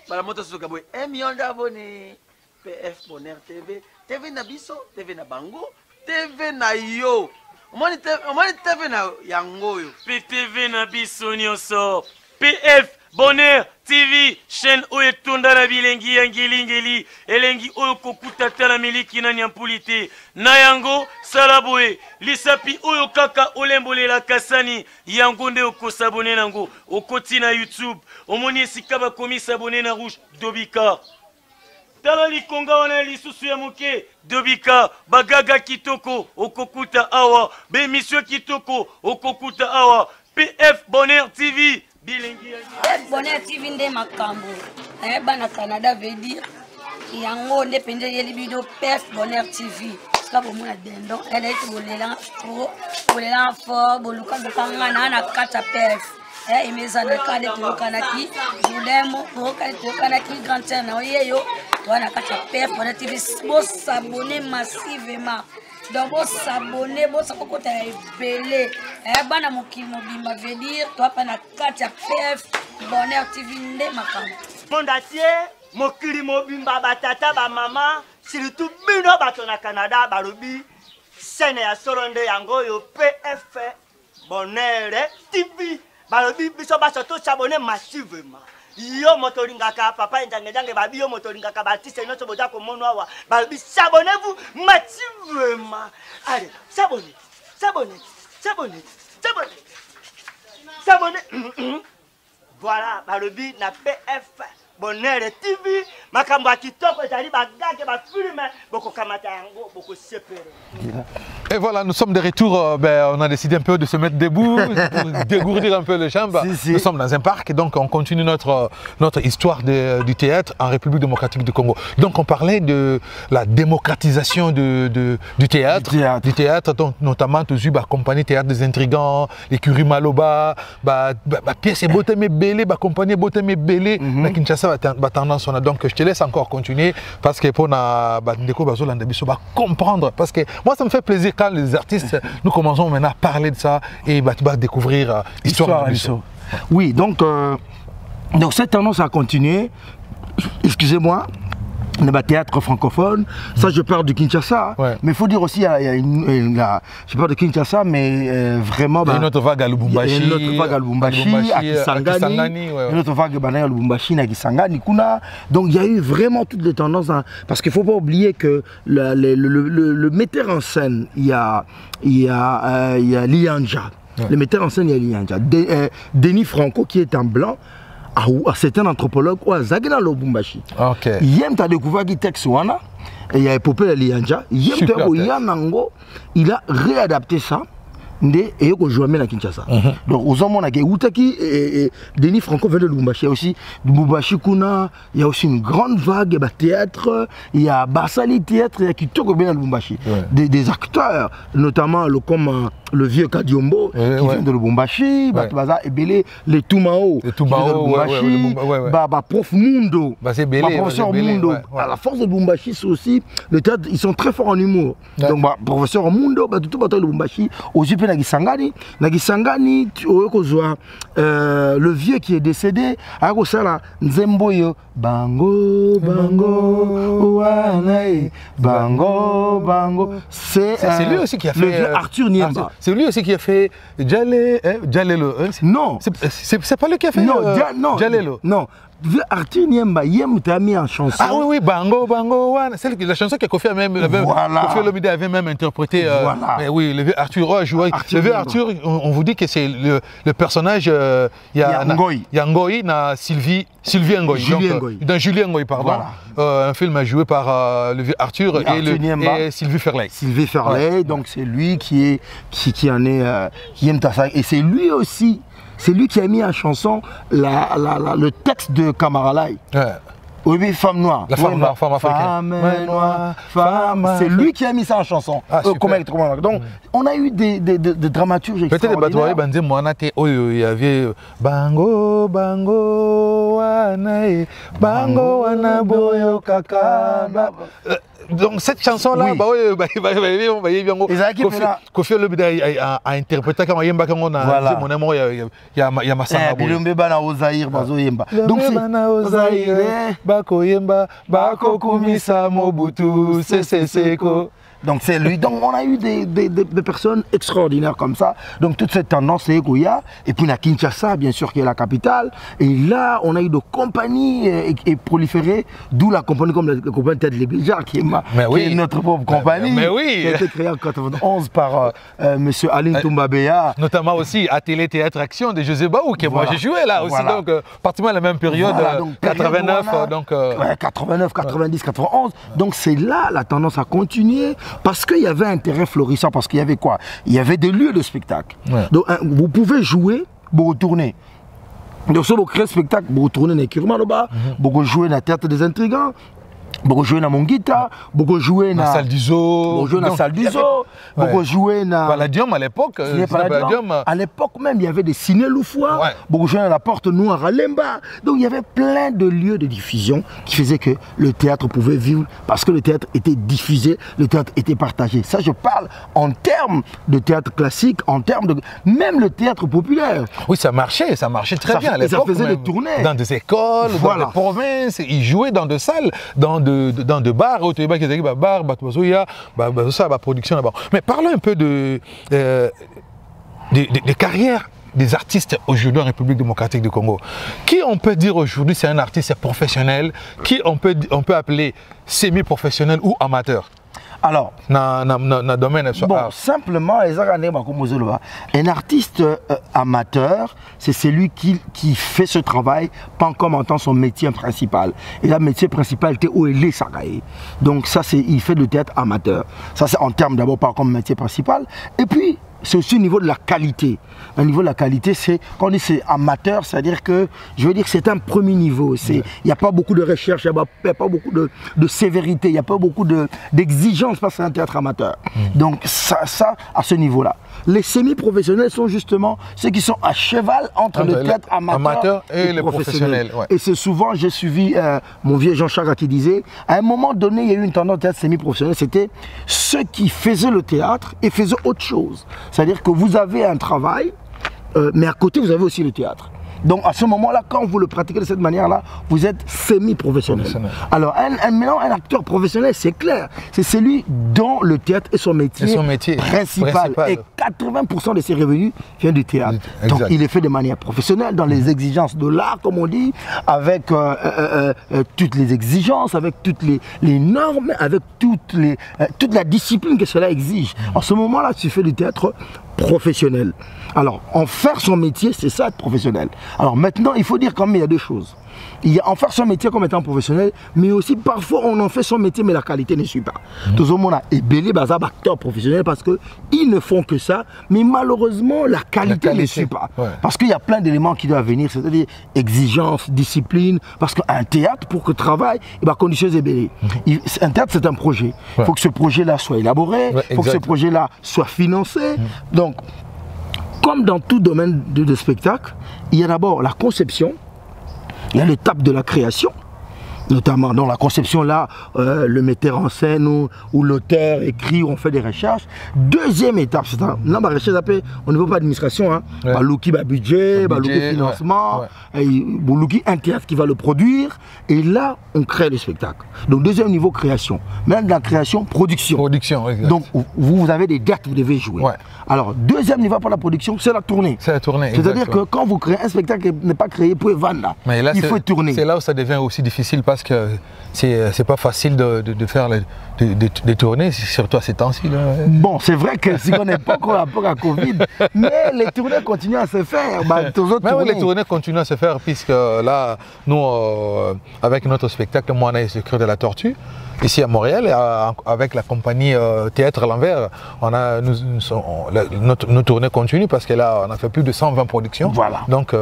Bala moto suka boy 1 million d'abonnés. PF Bonheur TV na biso, TV na bango, TV na yo. Omoni TV na yango yo. PTV na biso nyonso. PF Bonheur TV, chaîne oyo etunda na bilengi ya ngeli elengi oyo kokutata na miliki na nyampulite na yango sala boye lisapi oyo kaka olembolela kasani yango nde okosabone nango okoti na YouTube omoni esika bakomi sabone na rouge Dobika tala likonga wana lisusu ya moke Dobika bagaga kitoko okokuta awa bemission kitoko okokuta awa PF Bonheur TV PF Bonheur TV nde makambo bana Canada veut dire yango nde penje yeli bido PF Bonheur TV ska bomona dendo ele bolela pro bolela fo boluka bokanga na kata PF imeza na kade tokanaki julemo tokanaki grand terre na yeyo wana kata PF Bonheur TV bo s'abonner massivement. Donc, vous s'abonnez, vous s'abonnez, bana mokili mobimba veut dire, toi, pana Katia PF Bonheur TV nde makambo. Monde entier, mokili mobimba batata ba mama, surtout bino bato na Canada balobi, scène ya soronde yango yo PF Bonheur TV, balobi biso baso to s'abonner massivement. Yo motoringaka papa njange babi yo motoringaka batiste noto boja ko monwa babi s'abonnez-vous massivement. Allez, s'abonnez. Voilà, babi na PF Bonheur TV makambo kitoko ezali bagage ba filme boko kamata yango boko sepere. Et voilà, nous sommes de retour. On a décidé un peu de se mettre debout pour dégourdir un peu le champ. Nous sommes dans un parc, donc on continue notre histoire du théâtre en République démocratique du Congo. Donc on parlait de la démocratisation du théâtre, donc notamment toujours la compagnie Théâtre des Intrigants, l'écurie Maloba, pièce et Botemé Belé, la compagnie Botemé Belé, la Kinshasa va tendance. Donc je te laisse encore continuer parce que pour comprendre, parce que moi ça me fait plaisir quand les artistes, nous commençons maintenant à parler de ça et découvrir l'histoire de Bissau. Oui, donc cette tendance a continué, excusez-moi, le théâtre francophone, ça je parle de Kinshasa, mais il faut dire aussi, je parle de Kinshasa, mais vraiment... Il y a une autre vague à Lubumbashi, à Kisangani, une autre vague à Lubumbashi, à Kisangani, donc il y a eu vraiment toutes les tendances, parce qu'il ne faut pas oublier que le metteur en scène, il y a Lianja, le metteur en scène, il y a Lianja, Denis Franco qui est en blanc, c'est un anthropologue ou Zagina Lubumbashi. Yem t'a découvert qui texte wana et il y a épopée de Lianja. Yem t'a Yanango, il a réadapté ça Nde et ko jouer à Kinshasa. Donc aux hommes on a Outaki et Denis Franco vient de Lubumbashi. Il y a aussi Lubumbashi Kuna, il y a aussi une grande vague de théâtre, il y a Basali théâtre, il y a Kitoko bien à Lubumbashi. Des acteurs, notamment le vieux Kadiombo qui vient de Lubumbashi, Batubaza et Belé, les Toumao qui vient de Lubumbashi, Prof Mundo, professeur Mundo. À la force de Lubumbashi, c'est aussi le théâtre, ils sont très forts en humour. Donc professeur Mundo, tout le Lubumbashi, aussi Nagisangani, le vieux qui est décédé, Nzemboyo, Bango, Bango, Wanae, Bango, Bango. C'est lui aussi qui a fait. Le vieux Arthur Niemba. C'est lui aussi qui a fait Jalelo. Non. C'est pas lui qui a fait Jalelo. Non. Arthur Niemba, Yem t'a mis en chanson. Ah oui, Bango, Bango, Wan. C'est la chanson que Kofi Olomide avait même interprété. Mais oui, le vieux Arthur a joué. Le vieux Arthur, on vous dit que c'est le personnage. Yangoy, na Sylvie Ngoy. Dans Julien Ngoy, pardon. Un film joué par le vieux Arthur et Sylvie Ferley. Sylvie Ferley, donc c'est lui qui en est. Et c'est lui aussi. C'est lui qui a mis en chanson le texte de Kamaralai. Oui, femme noire. La femme noire, femme africaine. Femme noire, femme. C'est lui qui a mis ça en chanson. Donc, on a eu des dramaturges extraordinaires. Peut-être il y avait Bango, Bango, Wanae, Bango, Wanaboyo, Kaka. Donc cette chanson-là, Kofi Olomide a interprété comme Yemba quand on a mon amour, il y a Massamba. Bilombe na Ozaïr, Bazo Yemba. Donc c'est Bako Yemba, Bako Kumisa Mobutu, Seko. Donc c'est lui. Donc on a eu des personnes extraordinaires comme ça. Donc toute cette tendance c'est Ekoya. Et puis on a Kinshasa, bien sûr, qui est la capitale. Et là, on a eu de compagnies et proliférées, d'où la compagnie comme la compagnie Tête Les Béjar, qui est notre propre compagnie. Mais oui. Qui a été créée en 1991 par M. Aline Toumbabeya. Notamment aussi Atelier Théâtre Action de José Baou, que moi j'ai joué là aussi. Donc pratiquement la même période, 89. 89, 90, 91. Donc c'est là la tendance à continuer. Parce qu'il y avait un terrain florissant, parce qu'il y avait quoi? Il y avait des lieux de spectacle. Donc vous pouvez jouer, vous retournez. Donc si vous créez un spectacle, vous retournez dans Kirmaloba, vous jouez dans le théâtre des intrigants, vous jouez dans Mongita, vous jouez dans la salle du zoo, vous jouez dans la salle du zoo, vous jouez dans Palladium à l'époque. À l'époque même, il y avait des ciné-loufois, vous jouez dans la Porte Noire à Lemba. Donc il y avait plein de lieux de diffusion qui faisaient que le théâtre pouvait vivre parce que le théâtre était diffusé, le théâtre était partagé. Ça, je parle en termes de théâtre classique, en termes de même le théâtre populaire. Oui, ça marchait très bien à l'époque. Ça faisait des tournées dans des écoles, dans des provinces. Ils jouaient dans des salles, dans de bars, au Téba qui étaient bar, ça, production là-bas. Mais parlons un peu de carrière des artistes aujourd'hui en République démocratique du Congo. Qui on peut dire aujourd'hui c'est un artiste professionnel, qui on peut appeler semi-professionnel ou amateur? Alors, domaine simplement, un artiste amateur, c'est celui qui fait ce travail pas comme en tant son métier principal. Et le métier principal était où il est Sagaï. Donc ça, il fait le théâtre amateur. Ça, c'est en termes d'abord pas comme métier principal. Et puis, c'est aussi au niveau de la qualité. Au niveau de la qualité, c'est quand on dit c'est amateur, c'est-à-dire que je veux dire que c'est un premier niveau. Il n'y a pas beaucoup de recherche, il n'y a pas beaucoup de sévérité, il n'y a pas beaucoup d'exigence parce que c'est un théâtre amateur. Donc ça, à ce niveau-là. Les semi-professionnels sont justement ceux qui sont à cheval entre le théâtre amateur et le professionnel. Et c'est souvent, j'ai suivi mon vieux Jean-Charles qui disait, à un moment donné, il y a eu une tendance au théâtre semi-professionnel, c'était ceux qui faisaient le théâtre et faisaient autre chose. C'est-à-dire que vous avez un travail, mais à côté, vous avez aussi le théâtre. Donc à ce moment-là, quand vous le pratiquez de cette manière-là, vous êtes semi-professionnel. Alors maintenant, un acteur professionnel, c'est clair. C'est celui dont le théâtre est son métier, principal. Et 80% de ses revenus viennent du théâtre. Donc il est fait de manière professionnelle, dans les exigences de l'art, comme on dit, avec toutes les exigences, avec toutes les normes, avec toute la discipline que cela exige. En ce moment-là, tu fais du théâtre professionnel. Alors, en faire son métier, c'est ça être professionnel. Alors maintenant, il faut dire quand même il y a deux choses. il y a en faire son métier comme étant professionnel, mais aussi parfois on en fait son métier mais la qualité ne suit pas. Tout le monde a ébélé acteurs professionnels parce qu'ils ne font que ça, mais malheureusement la qualité ne suit pas. Parce qu'il y a plein d'éléments qui doivent venir, c'est-à-dire exigence, discipline, parce qu'un théâtre pour que travaille, il va conditionner ébélé. Un théâtre c'est un projet. Il faut que ce projet-là soit élaboré, il faut que ce projet-là soit financé. Donc, comme dans tout domaine de spectacle, il y a d'abord la conception, il y a l'étape de la création, notamment dans la conception là, le metteur en scène ou l'auteur écrit, on fait des recherches. Deuxième étape, c'est un recherche au niveau de l'administration, hein, Balouki budget, Balouki financement, Balouki un théâtre qui va le produire, et là on crée le spectacle. Donc deuxième niveau création. Même dans la création, production. Production, exact. Donc vous avez des dates que vous devez jouer. Alors deuxième niveau pour la production, c'est la tournée. C'est la tournée. C'est-à-dire que quand vous créez un spectacle qui n'est pas créé pour vendre, il faut tourner. C'est là où ça devient aussi difficile parce que c'est pas facile de faire des tournées, surtout à ces temps-ci. Bon, c'est vrai que si on n'est pas encore rapport à Covid, mais les tournées continuent à se faire. Les tournées continuent à se faire puisque là, nous, avec notre spectacle, moi, on a le Cœur de la Tortue. Ici à Montréal, avec la compagnie Théâtre à l'envers, nos tournées continuent parce que là, on a fait plus de 120 productions. Voilà. Donc,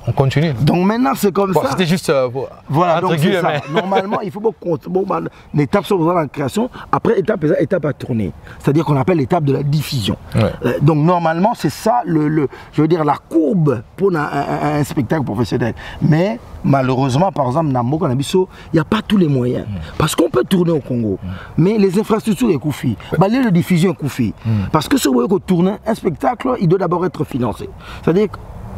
on continue. Donc maintenant, c'est comme ça. C'était juste voilà, donc c'est ça. Normalement, il faut l'étape sur la création, après étape à tourner. C'est-à-dire qu'on appelle l'étape de la diffusion. Donc normalement, c'est ça, je veux dire, la courbe pour un spectacle professionnel. Mais malheureusement, par exemple, dans Moko Nabiso, il n'y a pas tous les moyens. Parce qu'on peut tourner au Congo, mais les infrastructures sont coûteuses. Les de diffusion sont coûteuses. Parce que si vous voulez tourner un spectacle, il doit d'abord être financé. C'est-à-dire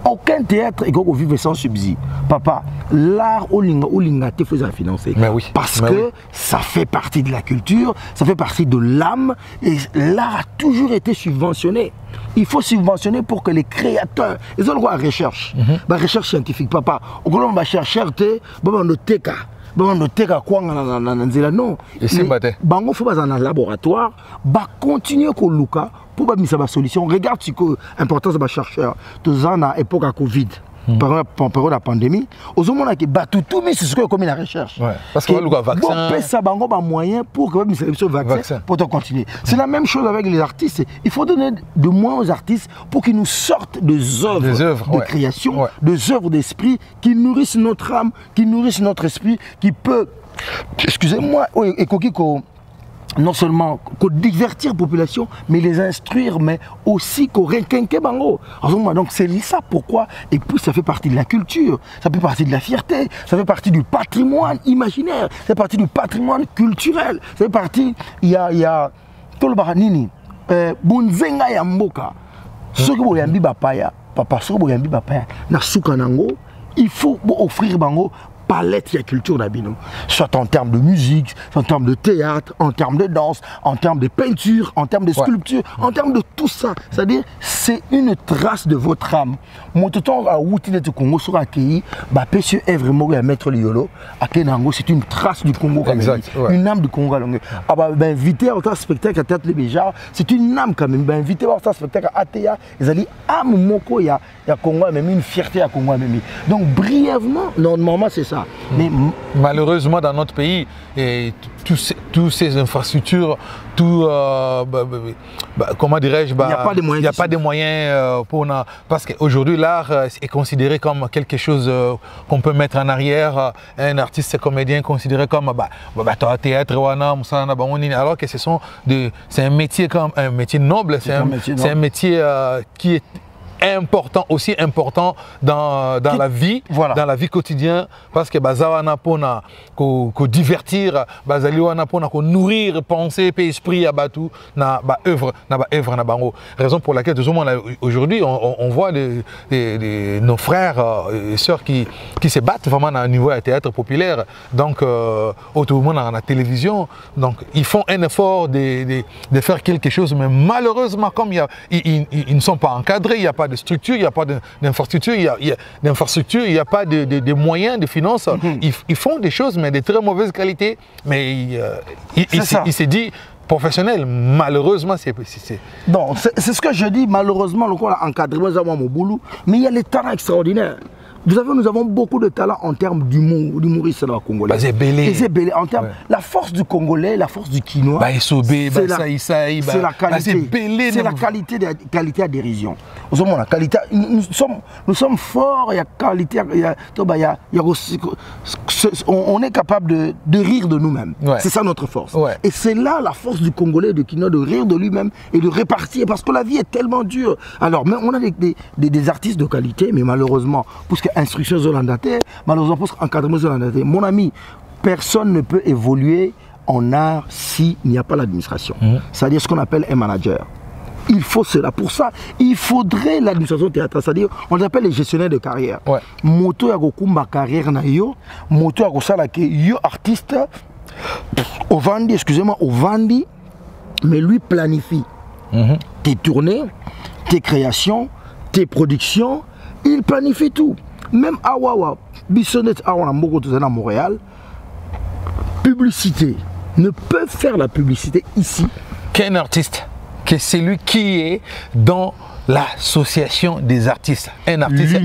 qu'aucun théâtre est vivre sans subside. Papa, l'art au linga, il faut financer. Parce que ça fait partie de la culture, ça fait partie de l'âme, et l'art a toujours été subventionné. Il faut subventionner pour que les créateurs, ils ont le droit à la recherche. La recherche scientifique, papa, on va chercher, on non. Bango faut dans un laboratoire, continuer à luka pour mettre sa solution. Regarde ce que l'importance de chercheur. Tous en à époque à Covid. Pendant la pandémie, aux hommes qui battent tout, mais c'est ce que comme la recherche. Parce qu'il y a un vaccin. Ça bango un moyen pour que le vaccin pour continuer. C'est la même chose avec les artistes. Il faut donner de moins aux artistes pour qu'ils nous sortent des œuvres de création, des œuvres d'esprit qui nourrissent notre âme, qui nourrissent notre esprit, qui peut, excusez-moi, et non seulement divertir la population, mais les instruire, mais aussi requinquer bango. Donc c'est ça pourquoi, et puis ça fait partie de la culture, ça fait partie de la fierté, ça fait partie du patrimoine imaginaire, ça fait partie du patrimoine culturel, ça fait partie, il y a tout le baranini, bunzenga ya mboka, ceux qui ont yambi bapaya, papa, ceux qui ont yambi bapaya, na soukanango, il faut offrir bango palette de la culture d'Abino, soit en termes de musique, soit en termes de théâtre, en termes de danse, en termes de peinture, en termes de sculpture, en termes de tout ça. C'est-à-dire, c'est une trace de votre âme. Mon temps à Wouti de Congo sur accueilli, Pécieux est vraiment à mettre le yolo. À Kenango, c'est une trace du Congo. Exact, une âme du Congo. Inviter à un spectacle à Théâtre Les Béjards, c'est une âme quand même. Inviter à un spectacle à Atea, ils ont dit, âme Moko, il y a Congo, même une fierté à Congo. Donc, brièvement, normalement, c'est ça. Mais malheureusement, dans notre pays, toutes ces infrastructures, comment dirais-je, il n'y a pas de moyens pour... Parce qu'aujourd'hui, l'art est considéré comme quelque chose qu'on peut mettre en arrière. Un artiste comédien considéré comme théâtre, alors que c'est un métier noble, c'est un métier qui est important, aussi important dans la vie, dans la vie quotidienne, parce que bazawana pona ko divertir, bazaliwana pona ko nourrir pensée et esprit à batu na œuvre na bango. Raison pour laquelle aujourd'hui on voit nos frères et sœurs qui se battent vraiment à un niveau de théâtre populaire. Donc tout le monde à la télévision, donc ils font un effort de faire quelque chose, mais malheureusement comme ils ne sont pas encadrés, il n'y a pas de structure, il n'y a pas d'infrastructure, il n'y a pas de moyens, de finances. Ils font des choses, mais de très mauvaise qualité. Mais il s'est dit professionnel. Malheureusement, c'est... Non, c'est ce que je dis. Malheureusement, le encadrement, mais il y a les talents extraordinaires. nous avons beaucoup de talent en termes d'humour, d'humoriste là, congolais. C'est belé. Et c'est belé. En termes, la force du congolais, la force du quinois. C'est la qualité. C'est la qualité à dérision. Nous sommes forts, il y a qualité, on est capable de rire de nous-mêmes. Ouais. C'est ça notre force. Ouais. Et c'est là la force du Congolais, de Kino, de rire de lui-même et de répartir, parce que la vie est tellement dure. Alors, mais on a des artistes de qualité, mais malheureusement, pour ce qui est instruction zolandate, malheureusement pour ce qui est encadrement zolandate, mon ami, personne ne peut évoluer en art s'il n'y a pas l'administration. C'est-à-dire ce qu'on appelle un manager. Il faut cela. Pour ça, il faudrait l'administration théâtrale, c'est-à-dire, on les appelle les gestionnaires de carrière. Ouais. Moto ya gokumba carrière na yo, moto ya gosala ke yo artiste, au vandi, excusez-moi, au vandi, mais lui planifie tes tournées, tes créations, tes productions, il planifie tout. Même Awawa, Bissonnet Awa à Montréal, publicité, ne peut faire la publicité ici. Qu'un artiste, que c'est lui qui est dans l'association des artistes. Un artiste,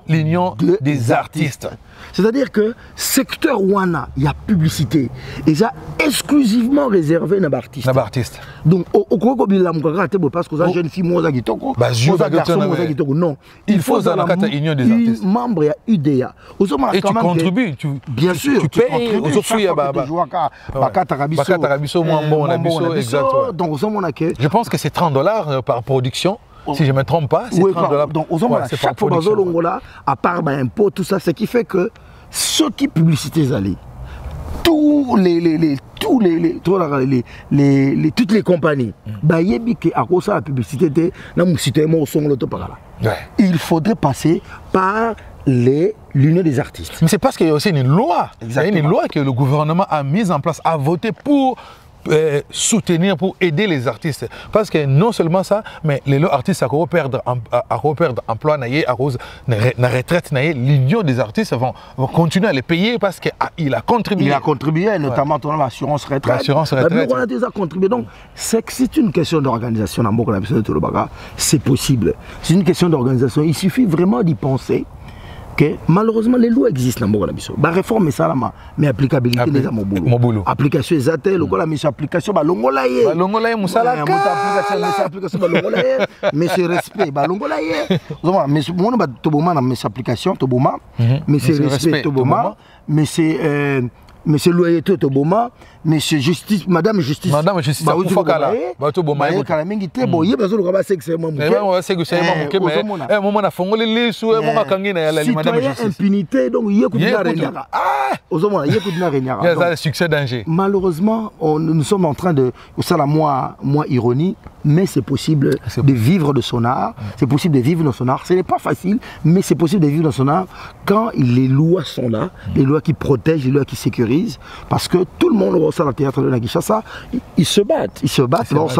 l'union des artistes. C'est-à-dire que secteur Wana, il y a publicité. Et ça exclusivement réservé à l'artiste. Donc, au parce que jeune fille, non. Il faut dans l'union des artistes. Membre à UDA. Et tu contribues. Bien sûr. Tu payes. Je pense que c'est $30 par production. Si je ne me trompe pas, c'est $30. Donc, chaque fois, à part impôt, tout ça, ce qui fait que ceux qui publicités allaient, toutes les compagnies, il faudrait passer par l'union des artistes. Mais c'est parce qu'il y a aussi une loi. Exactement. Il y a une loi que le gouvernement a mise en place, a voté pour soutenir, pour aider les artistes. Parce que non seulement ça, mais les artistes à perdre emploi, à cause de la retraite, l'union des artistes vont continuer à les payer parce qu'il a contribué. Il a contribué, notamment dans l'assurance retraite. L'assurance retraite. On a déjà contribué. Donc, c'est une question d'organisation. C'est possible. C'est une question d'organisation. Il suffit vraiment d'y penser. Okay. Malheureusement, les lois existent dans le pays. La réforme est ça, mais l'applicabilité n'est pas mon boulot. Application est ça, application, mais c'est respect. Mais c'est respect, mais c'est loyauté, mais c'est justice, madame justice. Madame justice, impunité, donc malheureusement, nous sommes en train de, ça la moi ironie, mais c'est possible de vivre de son art, c'est possible de vivre dans son art, ce n'est pas facile, mais c'est possible de vivre dans son art quand les lois sont là, les lois qui protègent, les lois qui sécurisent, parce que tout le monde au sein du théâtre de Kinshasa, ils se battent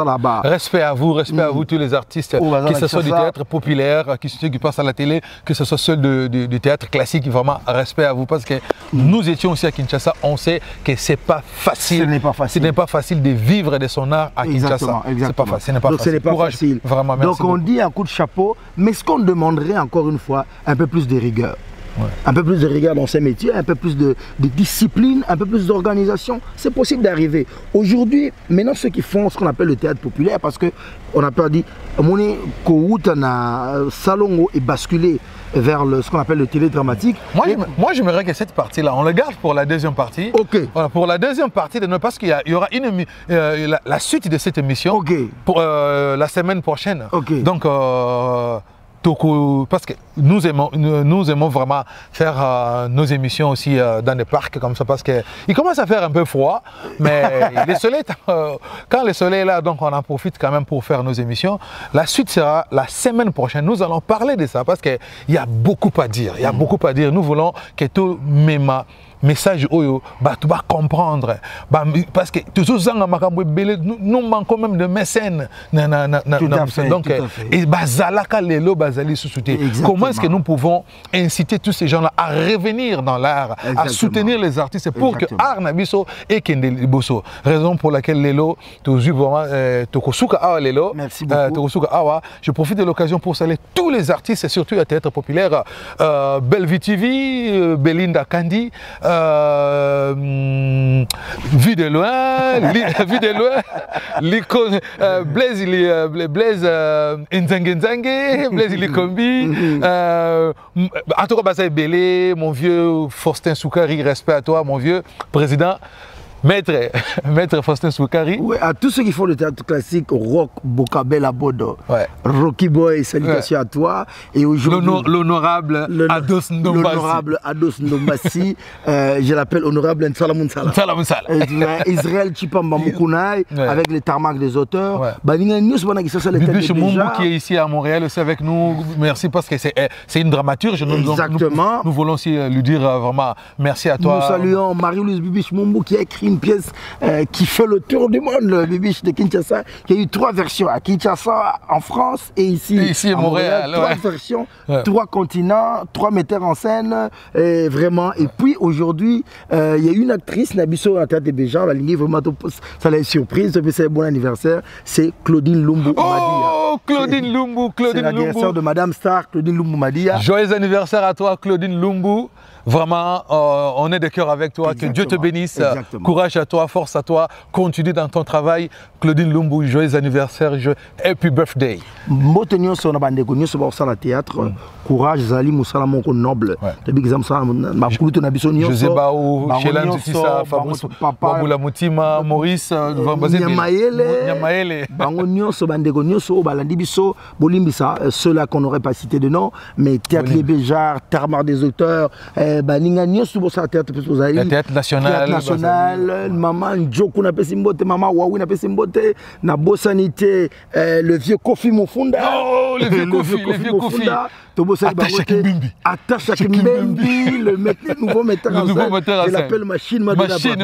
là-bas. Respect à vous tous les artistes, que ce soit du théâtre populaire, ceux qui passent à la télé, que ce soit ceux du théâtre classique, vraiment respect à vous, parce que nous étions aussi à Kinshasa, on sait que c'est pas facile. Ce n'est pas facile de vivre de son art à Kinshasa. C'est pas facile. Donc ce n'est pas facile. Vraiment, donc on dit un coup de chapeau, mais ce qu'on demanderait encore une fois, un peu plus de rigueur. Ouais. Un peu plus de rigueur dans ces métiers, un peu plus de discipline, un peu plus d'organisation, c'est possible d'arriver. Aujourd'hui, maintenant ceux qui font ce qu'on appelle le théâtre populaire, parce qu'on a peur dit, Salongo est basculé vers ce qu'on appelle le télédramatique. Moi j'aimerais que cette partie-là, on le garde pour la deuxième partie. Ok. Voilà, pour la deuxième partie, parce qu'il y aura la suite de cette émission pour la semaine prochaine. Okay. Donc, parce que nous aimons vraiment faire nos émissions aussi dans des parcs comme ça, parce qu'il commence à faire un peu froid, mais quand le soleil est là, donc on en profite quand même pour faire nos émissions. La suite sera la semaine prochaine. Nous allons parler de ça parce qu'il y a beaucoup à dire. Nous voulons que tout message oyo tu vas comprendre parce que nous manquons même de mécènes donc et bazalaka lelo bazali susute comment comment est-ce que nous pouvons inciter tous ces gens-là à revenir dans l'art, à soutenir les artistes pour que art nabiso et kende liboso. Raison pour laquelle Lelo, Tokosuka Awa Lelo, Tokosuka Awa, je profite de l'occasion pour saluer tous les artistes et surtout à théâtre populaire, Bellevue TV, Belinda Kandi, Vue de loin, l'icône Blaise Nzange, Blaise Likombi, en tout cas Basaï Belé, mon vieux Faustin Soukari, respect à toi, mon vieux président. Maître Faustin Soukari. Oui, à tous ceux qui font le théâtre classique, Rock, Bokabel Abodo, Rocky Boy, salutations à toi. Et aujourd'hui, l'honorable Ados Ndombasi. L'honorable Ados Ndombasi, je l'appelle honorable Nsalamoun Sala. Israël Chipamba Moukounai, avec les tarmacs des auteurs. Bibiche Mumbu qui est ici à Montréal aussi avec nous. Merci parce que c'est une dramaturge. Exactement. Nous voulons aussi lui dire vraiment merci à toi. Nous saluons Marie-Louise Bibiche Mumbu qui a écrit une pièce qui fait le tour du monde, le Bibiche de Kinshasa, qui a eu 3 versions à Kinshasa, en France et ici à Montréal. 3 versions, 3 continents, 3 metteurs en scène, et vraiment. Et puis aujourd'hui, il y a une actrice, Nabiso, à Théâtre des Béjars, la ligne vraiment, ça l'a surprise, c'est bon anniversaire, c'est Claudine Lumbu Madia. Oh, Claudine Lumbu, Claudine Lumbu. C'est l'anniversaire de Madame Star, Claudine Lumbu Madia. Joyeux anniversaire à toi, Claudine Lumbu. Vraiment, on est de cœur avec toi. Exactement. Que Dieu te bénisse. Exactement. Courage à toi, force à toi. Continue dans ton travail. Claudine Lumbu, joyeux anniversaire. Happy birthday. Motenio sur la bande connue sur le théâtre. Courage, Zali Moussala Monko noble. Depuis que ça m'a coûté na bisonio. José Baou, Chélan Tissa, Fabrice, Baboula Moutima, Maurice, Nyamaele. Bangonio sur bande connue sur Balandi Bisso, Bolimbisa. Ceux-là qu'on n'aurait pas cité de nom, mais Théâtre Les Béjards, Tarmar des auteurs. Le théâtre national, maman Djokou na pesimbote, maman Wawi na pesimbote, na Bossanité, le vieux Kofi Mofunda. Oh, le vieux Kofi. Attache à Kimbembi, le nouveau metteur en scène. Je l'appelle Machine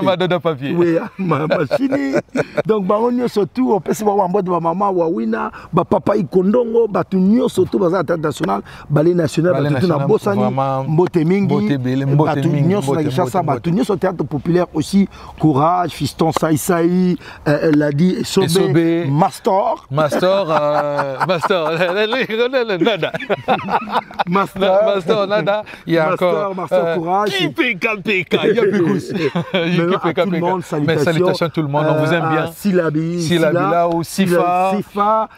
Madonna Papier. Oui, machine. Donc, on surtout, on peut se voir en mode maman Wawina, papa Ikondongo, Batunio, surtout dans un théâtre national, Ballet national, Bossani, Mbotemingi, Batunio, Batunio, sur théâtre populaire aussi, Courage, Fiston Saïsaï, elle a dit, Sobé, Mastor, nada. Il y a encore Courage. Mais salutations à tout le monde, on vous aime bien. Silabila ou Sifa,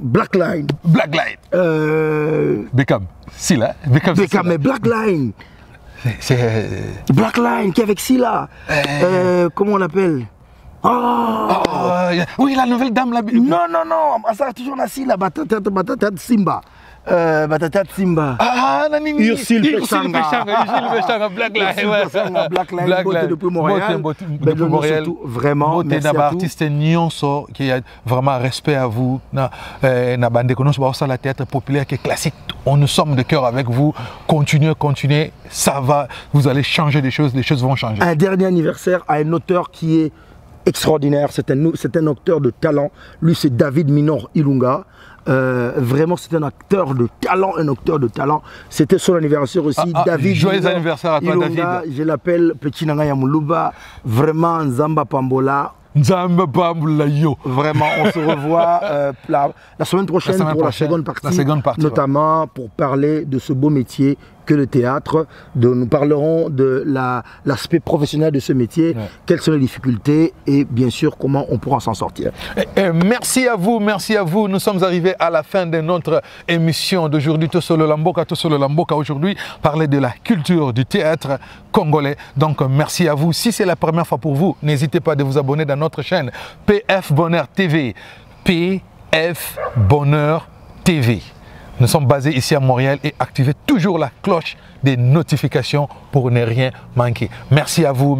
Blackline. Beckham. Sila. Beckham, mais Blackline. Blackline qui est avec Sila. Comment on l'appelle? Oui, la nouvelle dame là. Non, ça toujours la Sila, Batata Simba. Batata Simba. Ursule Pechanga, Blackline, depuis Montréal. Vraiment, merci à tous. Artiste Nyonso qui a vraiment respect à vous. Na bande que nous sommes la théâtre populaire qui est classique. Nous sommes de cœur avec vous. Continuez. Ça va. Vous allez changer des choses. Les choses vont changer. Un dernier anniversaire à un auteur qui est extraordinaire. C'est un auteur de talent. Lui, c'est David Minor Ilunga. Vraiment, c'est un acteur de talent, C'était son anniversaire aussi. David. Joyeux anniversaire à toi, Ilunga, David. Je l'appelle Petit Nanga Yamuluba. Vraiment, Nzamba Pambola. Vraiment, on se revoit la semaine prochaine pour la seconde partie, notamment pour parler de ce beau métier que le théâtre. Nous parlerons de l'aspect professionnel de ce métier, quelles sont les difficultés et bien sûr comment on pourra s'en sortir. Merci à vous. Nous sommes arrivés à la fin de notre émission d'aujourd'hui. Tosolo Lamboka aujourd'hui, parler de la culture du théâtre congolais. Donc merci à vous. Si c'est la première fois pour vous, n'hésitez pas de vous abonner dans notre chaîne PF Bonheur TV. PF Bonheur TV. Nous sommes basés ici à Montréal et activez toujours la cloche des notifications pour ne rien manquer. Merci à vous,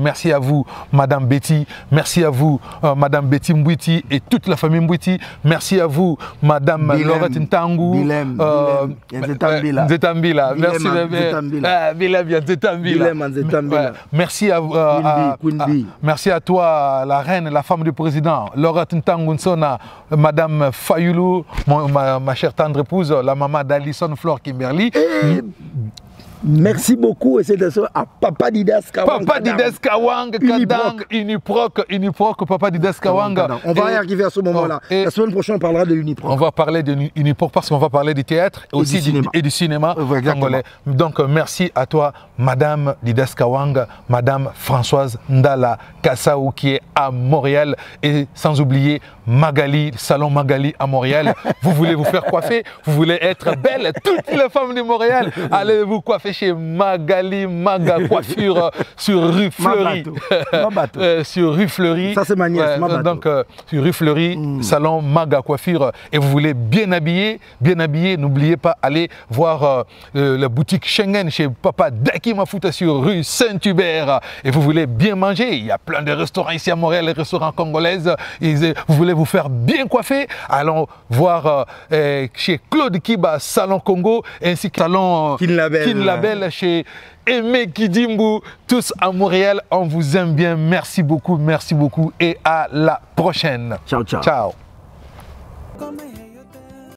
Madame Betty, merci à vous, Madame Betty Mbouiti et toute la famille Mbouiti, merci à vous, Madame Laurette Ntangou, Nzetambila, merci merci à vous, merci à toi, la reine, la femme du président, Laurette Ntangou Nsona, Madame Fayoulou, ma chère tendre épouse, la maman d'Alison Flore Kimberly. Merci beaucoup et c'est à Papa Didas Kawang. Papa Didas Kawang, Kadang, Uniproc, Papa Didas Kawang. On va y arriver à ce moment-là. La semaine prochaine, on parlera de l'Uniproc. On va parler de l'Uniproc parce qu'on va parler du théâtre et aussi du cinéma congolais. Donc merci à toi, Madame Didas Kawang, Madame Françoise Ndala Kassaou qui est à Montréal et sans oublier Magali, Salon Magali à Montréal. Vous voulez vous faire coiffer, vous voulez être belle, toutes les femmes de Montréal, allez vous coiffer chez Magali Maga Coiffure sur rue Fleury. Sur rue Fleury. Ça c'est ma nièce, donc sur rue Fleury, Salon Maga Coiffure. Et vous voulez bien habiller, n'oubliez pas aller voir la boutique Schengen chez Papa Daki Mafuta sur rue Saint-Hubert. Et vous voulez bien manger, il y a plein de restaurants ici à Montréal, les restaurants congolaises. Vous voulez vous faire bien coiffer, allons voir chez Claude Kiba Salon Congo ainsi que Salon Kinlabel chez Aimé Kidimbu, tous à Montréal. On vous aime bien, merci beaucoup et à la prochaine. Ciao, ciao. Ciao.